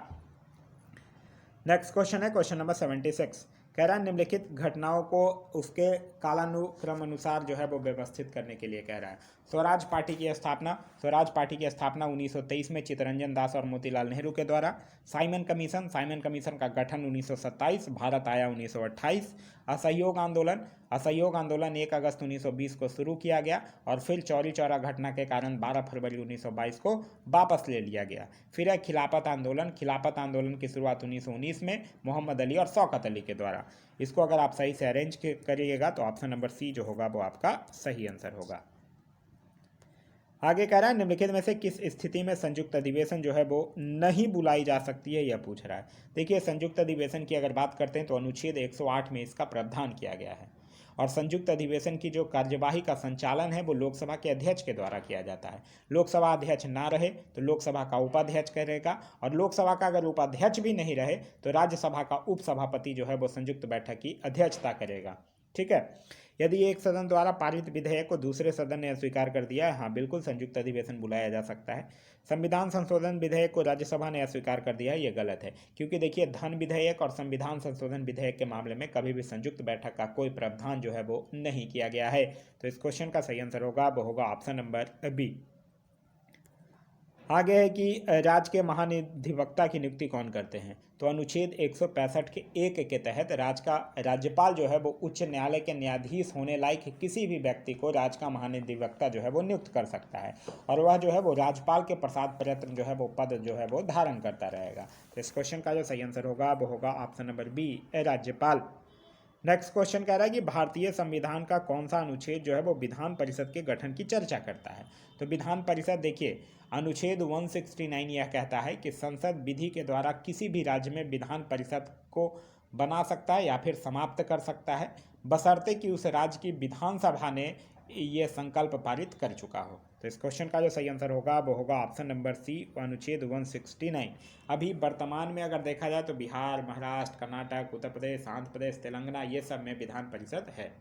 [SPEAKER 1] नेक्स्ट क्वेश्चन है क्वेश्चन नंबर 76। कह रहा है निम्नलिखित घटनाओं को उसके कालानुक्रम अनुसार जो है वो व्यवस्थित करने के लिए कह रहा है। स्वराज पार्टी की स्थापना, स्वराज पार्टी की स्थापना 1923 में चित्तरंजन दास और मोतीलाल नेहरू के द्वारा। साइमन कमीशन, साइमन कमीशन का गठन 1927, भारत आया 1928। असहयोग आंदोलन, असहयोग आंदोलन 1 अगस्त 1920 को शुरू किया गया और फिर चौरी चौरा घटना के कारण 12 फरवरी 1922 को वापस ले लिया गया। फिर है खिलाफत आंदोलन, खिलाफत आंदोलन की शुरुआत 1919 में मोहम्मद अली और शौकत अली के द्वारा। इसको अगर आप सही से अरेंज करिएगा तो ऑप्शन नंबर सी जो होगा वो आपका सही आंसर होगा। आगे कह रहा है निम्नलिखित में से किस स्थिति में संयुक्त अधिवेशन जो है वो नहीं बुलाई जा सकती है, यह पूछ रहा है। देखिए संयुक्त अधिवेशन की अगर बात करते हैं तो अनुच्छेद 108 में इसका प्रावधान किया गया है और संयुक्त अधिवेशन की जो कार्यवाही का संचालन है वो लोकसभा के अध्यक्ष के द्वारा किया जाता है। लोकसभा अध्यक्ष ना रहे तो लोकसभा का उपाध्यक्ष करेगा और लोकसभा का अगर उपाध्यक्ष भी नहीं रहे तो राज्यसभा का उपसभापति जो है वो संयुक्त बैठक की अध्यक्षता करेगा। ठीक है, यदि एक सदन द्वारा पारित विधेयक को दूसरे सदन ने अस्वीकार कर दिया है, हाँ बिल्कुल संयुक्त अधिवेशन बुलाया जा सकता है। संविधान संशोधन विधेयक को राज्यसभा ने अस्वीकार कर दिया है, ये गलत है क्योंकि देखिए धन विधेयक और संविधान संशोधन विधेयक के मामले में कभी भी संयुक्त बैठक का कोई प्रावधान जो है वो नहीं किया गया है। तो इस क्वेश्चन का सही आंसर होगा वो होगा ऑप्शन नंबर बी। आगे है कि राज्य के महाधिवक्ता की नियुक्ति कौन करते हैं। तो अनुच्छेद 165 के 1 के तहत राज्यपाल जो है वो उच्च न्यायालय के न्यायाधीश होने लायक किसी भी व्यक्ति को राज्य का महाधिवक्ता जो है वो नियुक्त कर सकता है और वह जो है वो राज्यपाल के प्रसाद प्रयत्न जो है वो पद जो है वो धारण करता रहेगा। तो इस क्वेश्चन का जो सही आंसर होगा वो होगा ऑप्शन नंबर बी, राज्यपाल। नेक्स्ट क्वेश्चन कह रहा है कि भारतीय संविधान का कौन सा अनुच्छेद जो है वो विधान परिषद के गठन की चर्चा करता है। तो विधान परिषद देखिए अनुच्छेद 169 यह कहता है कि संसद विधि के द्वारा किसी भी राज्य में विधान परिषद को बना सकता है या फिर समाप्त कर सकता है, बशर्ते कि उस राज्य की विधानसभा ने ये संकल्प पारित कर चुका हो। तो इस क्वेश्चन का जो सही आंसर होगा वो होगा ऑप्शन नंबर सी, अनुच्छेद 169। अभी वर्तमान में अगर देखा जाए तो बिहार, महाराष्ट्र, कर्नाटक, उत्तर प्रदेश, आंध्र प्रदेश, तेलंगाना ये सब में विधान परिषद है।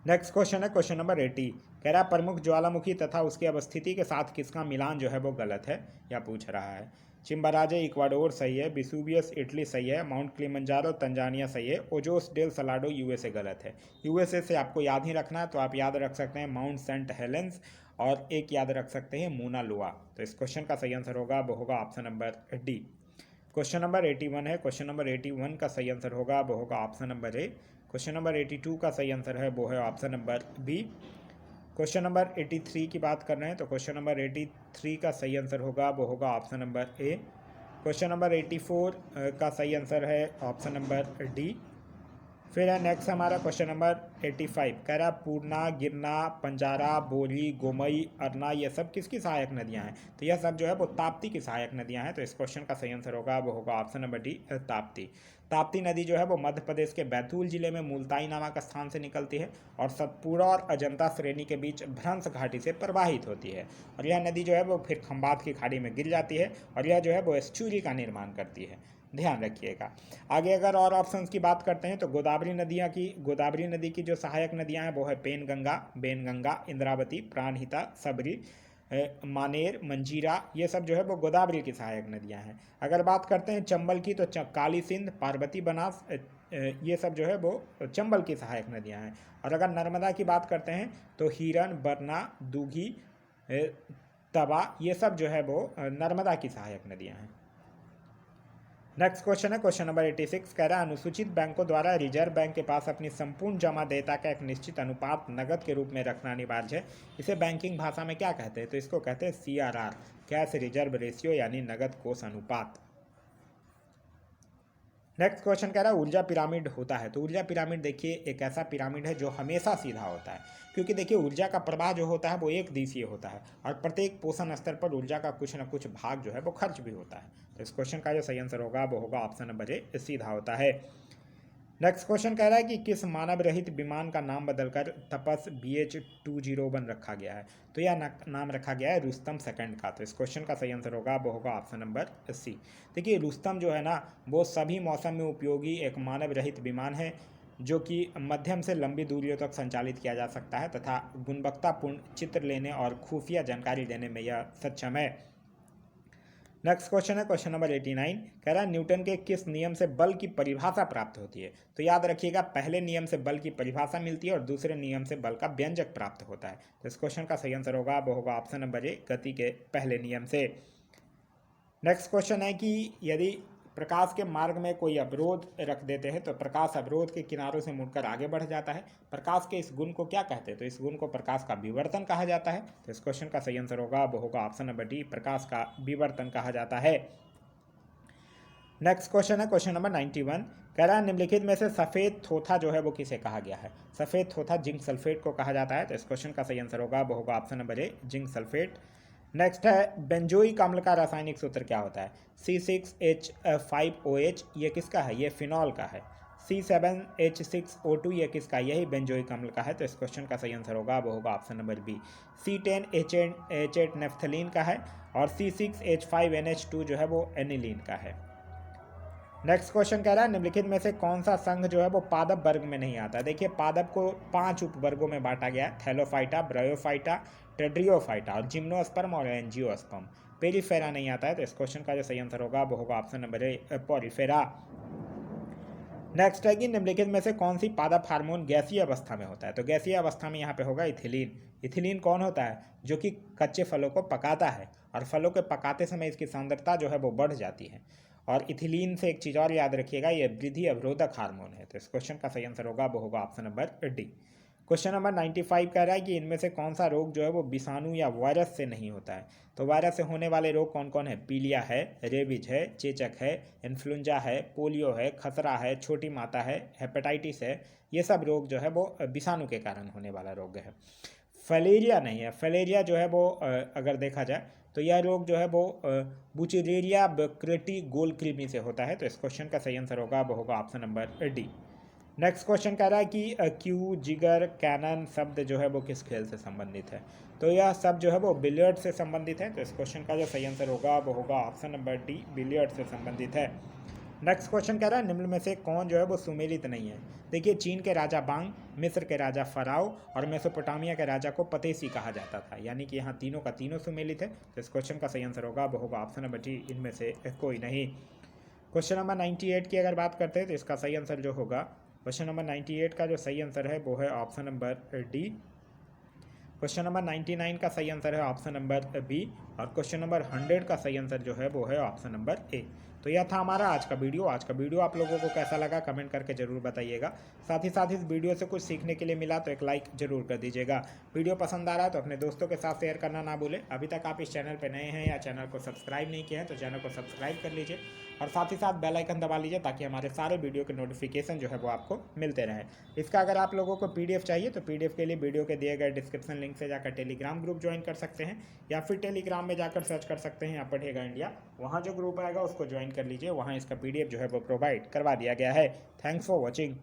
[SPEAKER 1] नेक्स्ट क्वेश्चन है क्वेश्चन नंबर 80। कह रहा है प्रमुख ज्वालामुखी तथा उसकी अवस्थिति के साथ किसका मिलान जो है वो गलत है, या पूछ रहा है। चिम्बाराजे इक्वाडोर सही है, बिसूबियस इटली सही है, माउंट किलिमंजारो तंजानिया सही है, ओजोस डेल सलाडो यूएसए गलत है। यूएसए से आपको याद ही रखना है, तो आप याद रख सकते हैं माउंट सेंट हेलेंस, और एक याद रख सकते हैं मूना लुआ। तो इस क्वेश्चन का सही आंसर होगा वो होगा option number D. Question number 81 है, क्वेश्चन नंबर 81 का सही आंसर होगा वो होगा option number A. Question number 82 का सही आंसर है वो है option number B. Question number 83 की बात कर रहे हैं, तो क्वेश्चन नंबर 83 का सही आंसर होगा वो होगा option number A. Question number 84 का सही आंसर है ऑप्शन नंबर डी। फिर है नेक्स्ट हमारा क्वेश्चन नंबर 85। कह रहा पूर्णा, गिरना, पंजारा, बोरी, गोमई, अरना ये सब किसकी सहायक नदियां हैं। तो यह सब जो है वो ताप्ती की सहायक नदियां हैं। तो इस क्वेश्चन का सही आंसर होगा वो होगा option number D, Tapti. Tapti नदी जो है वो मध्य प्रदेश के बैतूल जिले में मुल्ताई नामक स्थान से निकलती है और सतपुरा और अजंता श्रेणी के बीच भ्रंश घाटी से प्रवाहित होती है। और यह नदी जो है वो फिर खंबात की खाड़ी में गिर जाती है और यह जो है वो एस्चुरी का निर्माण करती है, ध्यान रखिएगा। आगे अगर और ऑप्शंस की बात करते हैं तो गोदावरी नदी की जो सहायक नदियां हैं वो है पेनगंगा, बेनगंगा, इंद्रावती, प्राणहिता, सबरी, मानेर, मंजीरा, ये सब जो है वो गोदावरी की सहायक नदियां हैं। अगर बात करते हैं चंबल की तो काली सिंध, पार्वती, बनास, ये सब जो है वो चंबल की सहायक नदियां हैं। और अगर नर्मदा की बात करते हैं तो हिरन, बरना, दूघी, तवा, ये सब जो है वो नर्मदा की सहायक नदियां हैं। नेक्स्ट क्वेश्चन है क्वेश्चन नंबर 86। कह रहा है अनुसूचित बैंकों द्वारा रिजर्व बैंक के पास अपनी संपूर्ण जमा देयता का एक निश्चित अनुपात नगद के रूप में रखना अनिवार्य है। इसे बैंकिंग भाषा में क्या कहते हैं, तो इसको कहते हैं CRR, कैश रिजर्व रेशियो, यानी नगद कोष अनुपात। नेक्स्ट क्वेश्चन कह रहा है ऊर्जा पिरामिड होता है। तो ऊर्जा पिरामिड देखिए एक ऐसा पिरामिड है जो हमेशा सीधा होता है, क्योंकि देखिए ऊर्जा का प्रवाह जो होता है वो एक दिशीय होता है और प्रत्येक पोषण स्तर पर ऊर्जा का कुछ न कुछ भाग जो है वो खर्च भी होता है। तो इस क्वेश्चन का जो सही आंसर होगा वो होगा ऑप्शन नंबर ए, सीधा होता है। नेक्स्ट क्वेश्चन कह रहा है कि किस मानव रहित विमान का नाम बदलकर तपस BH-201 रखा गया है। तो यह नाम रखा गया है रुस्तम सेकंड का। तो इस क्वेश्चन का सही आंसर होगा वो होगा ऑप्शन नंबर सी। देखिए रुस्तम जो है ना वो सभी मौसम में उपयोगी एक मानव रहित विमान है जो कि मध्यम से लंबी दूरियों तक संचालित किया जा सकता है तथा गुणवत्तापूर्ण चित्र लेने और खुफिया जानकारी देने में यह सक्षम है। नेक्स्ट क्वेश्चन है क्वेश्चन नंबर 89। कह रहा है न्यूटन के किस नियम से बल की परिभाषा प्राप्त होती है। तो याद रखिएगा पहले नियम से बल की परिभाषा मिलती है और दूसरे नियम से बल का व्यंजक प्राप्त होता है। तो इस क्वेश्चन का सही आंसर होगा वो होगा ऑप्शन नंबर ए, गति के पहले नियम से। नेक्स्ट क्वेश्चन है कि यदि प्रकाश के मार्ग में कोई अवरोध रख देते हैं तो प्रकाश अवरोध के किनारों से मुड़कर आगे बढ़ जाता है। प्रकाश के इस गुण को क्या कहते हैं, तो इस गुण को प्रकाश का विवर्तन कहा जाता है। तो इस क्वेश्चन का सही आंसर होगा वो होगा ऑप्शन नंबर डी, प्रकाश का विवर्तन कहा जाता है। नेक्स्ट क्वेश्चन है क्वेश्चन नंबर 91। कह रहा है निम्नलिखित में से सफ़ेद थोथा जो है वो किसे कहा गया है। सफ़ेद थोथा जिंक सल्फेट को कहा जाता है। तो इस क्वेश्चन का सही आंसर होगा वो होगा ऑप्शन नंबर ए, जिंक सल्फेट। नेक्स्ट है बेंजोइक अम्ल का रासायनिक सूत्र क्या होता है। C6H5OH ये किसका है, ये फिनॉल का है। C7H6O2 ये किसका, यही बेंजोइक अम्ल का है। तो इस क्वेश्चन का सही आंसर होगा वो होगा option number B, C10H8 naphthalene का है और C6H5NH2 जो है वो एनिलीन का है। नेक्स्ट क्वेश्चन कह रहा है निम्नलिखित में से कौन सा संघ जो है वो पादप वर्ग में नहीं आता। देखिए पादप को 5 उपवर्गों में बांटा गया है, थैलोफाइटा, ब्रायोफाइटा, टेड्रियोफाइटा और जिम्नोस्पर्म और एंजियोस्पर्म। पेरिफेरा नहीं आता है। तो इस क्वेश्चन का जो सही आंसर होगा वो होगा ऑप्शन नंबर ए, पॉरीफेरा। नेक्स्ट है कि निम्नलिखित में से कौन सी पादप हार्मोन गैसीय अवस्था में होता है। तो गैसीय अवस्था में यहाँ पे होगा इथिलीन। इथिलीन कौन होता है, जो कि कच्चे फलों को पकाता है और फलों के पकाते समय इसकी सांद्रता जो है वो बढ़ जाती है। और इथिलीन से एक चीज़ और याद रखिएगा, ये वृद्धि अवरोधक हार्मोन है। तो इस क्वेश्चन का सही आंसर होगा वो होगा option number D. Question number 95 कह रहा है कि इनमें से कौन सा रोग जो है वो विषाणु या वायरस से नहीं होता है। तो वायरस से होने वाले रोग कौन कौन है? पीलिया है, रेबीज है, चेचक है, इन्फ्लुएंजा है, पोलियो है, खसरा है, छोटी माता है, हेपेटाइटिस है। ये सब रोग जो है वो विषाणु के कारण होने वाला रोग है। फलेरिया नहीं है। फलेरिया जो है वो अगर देखा जाए तो यह रोग जो है वो बुचेरिया बक्रेटी गोल कृमि से होता है। तो इस क्वेश्चन का सही आंसर होगा वो होगा option number D. Next question कह रहा है कि क्यू, जिगर, कैनन शब्द जो है वो किस खेल से संबंधित है। तो यह शब्द जो है वो बिलियर्ड से संबंधित है। तो इस क्वेश्चन का जो सही आंसर होगा वो होगा ऑप्शन नंबर डी, बिलियर्ड से संबंधित है। नेक्स्ट क्वेश्चन कह रहा है निम्न में से कौन जो है वो सुमेलित नहीं है। देखिए, चीन के राजा बांग, मिस्र के राजा फराओ और मेसोपोटामिया के राजा को पतेसी कहा जाता था, यानी कि यहाँ तीनों का तीनों सुमेलित है। तो इस क्वेश्चन का सही आंसर होगा वो होगा ऑप्शन नंबर डी, इनमें से कोई नहीं। क्वेश्चन नंबर 98 की अगर बात करते हैं तो इसका सही आंसर जो होगा, क्वेश्चन नंबर 98 का जो सही आंसर है वो है option number D. Question number 99 का सही आंसर है ऑप्शन नंबर बी और क्वेश्चन नंबर 100 का सही आंसर जो है वो है ऑप्शन नंबर ए। तो यह था हमारा आज का वीडियो। आज का वीडियो आप लोगों को कैसा लगा कमेंट करके जरूर बताइएगा। साथ ही साथ इस वीडियो से कुछ सीखने के लिए मिला तो एक लाइक जरूर कर दीजिएगा। वीडियो पसंद आ रहा है तो अपने दोस्तों के साथ शेयर करना ना भूलें। अभी तक आप इस चैनल पर नए हैं या चैनल को सब्सक्राइब नहीं किया है तो चैनल को सब्सक्राइब कर लीजिए और साथ ही साथ बेल आइकन दबा लीजिए ताकि हमारे सारे वीडियो के नोटिफिकेशन जो है वो आपको मिलते रहे। इसका अगर आप लोगों को PDF चाहिए तो PDF के लिए वीडियो के दिए गए डिस्क्रिप्शन लिंक से जाकर टेलीग्राम ग्रुप ज्वाइन कर सकते हैं या फिर टेलीग्राम में जाकर सर्च कर सकते हैं आप पढ़ेगा इंडिया। वहाँ जो ग्रुप आएगा उसको ज्वाइन कर लीजिए, वहाँ इसका PDF जो है वो प्रोवाइड करवा दिया गया है। Thanks for watching.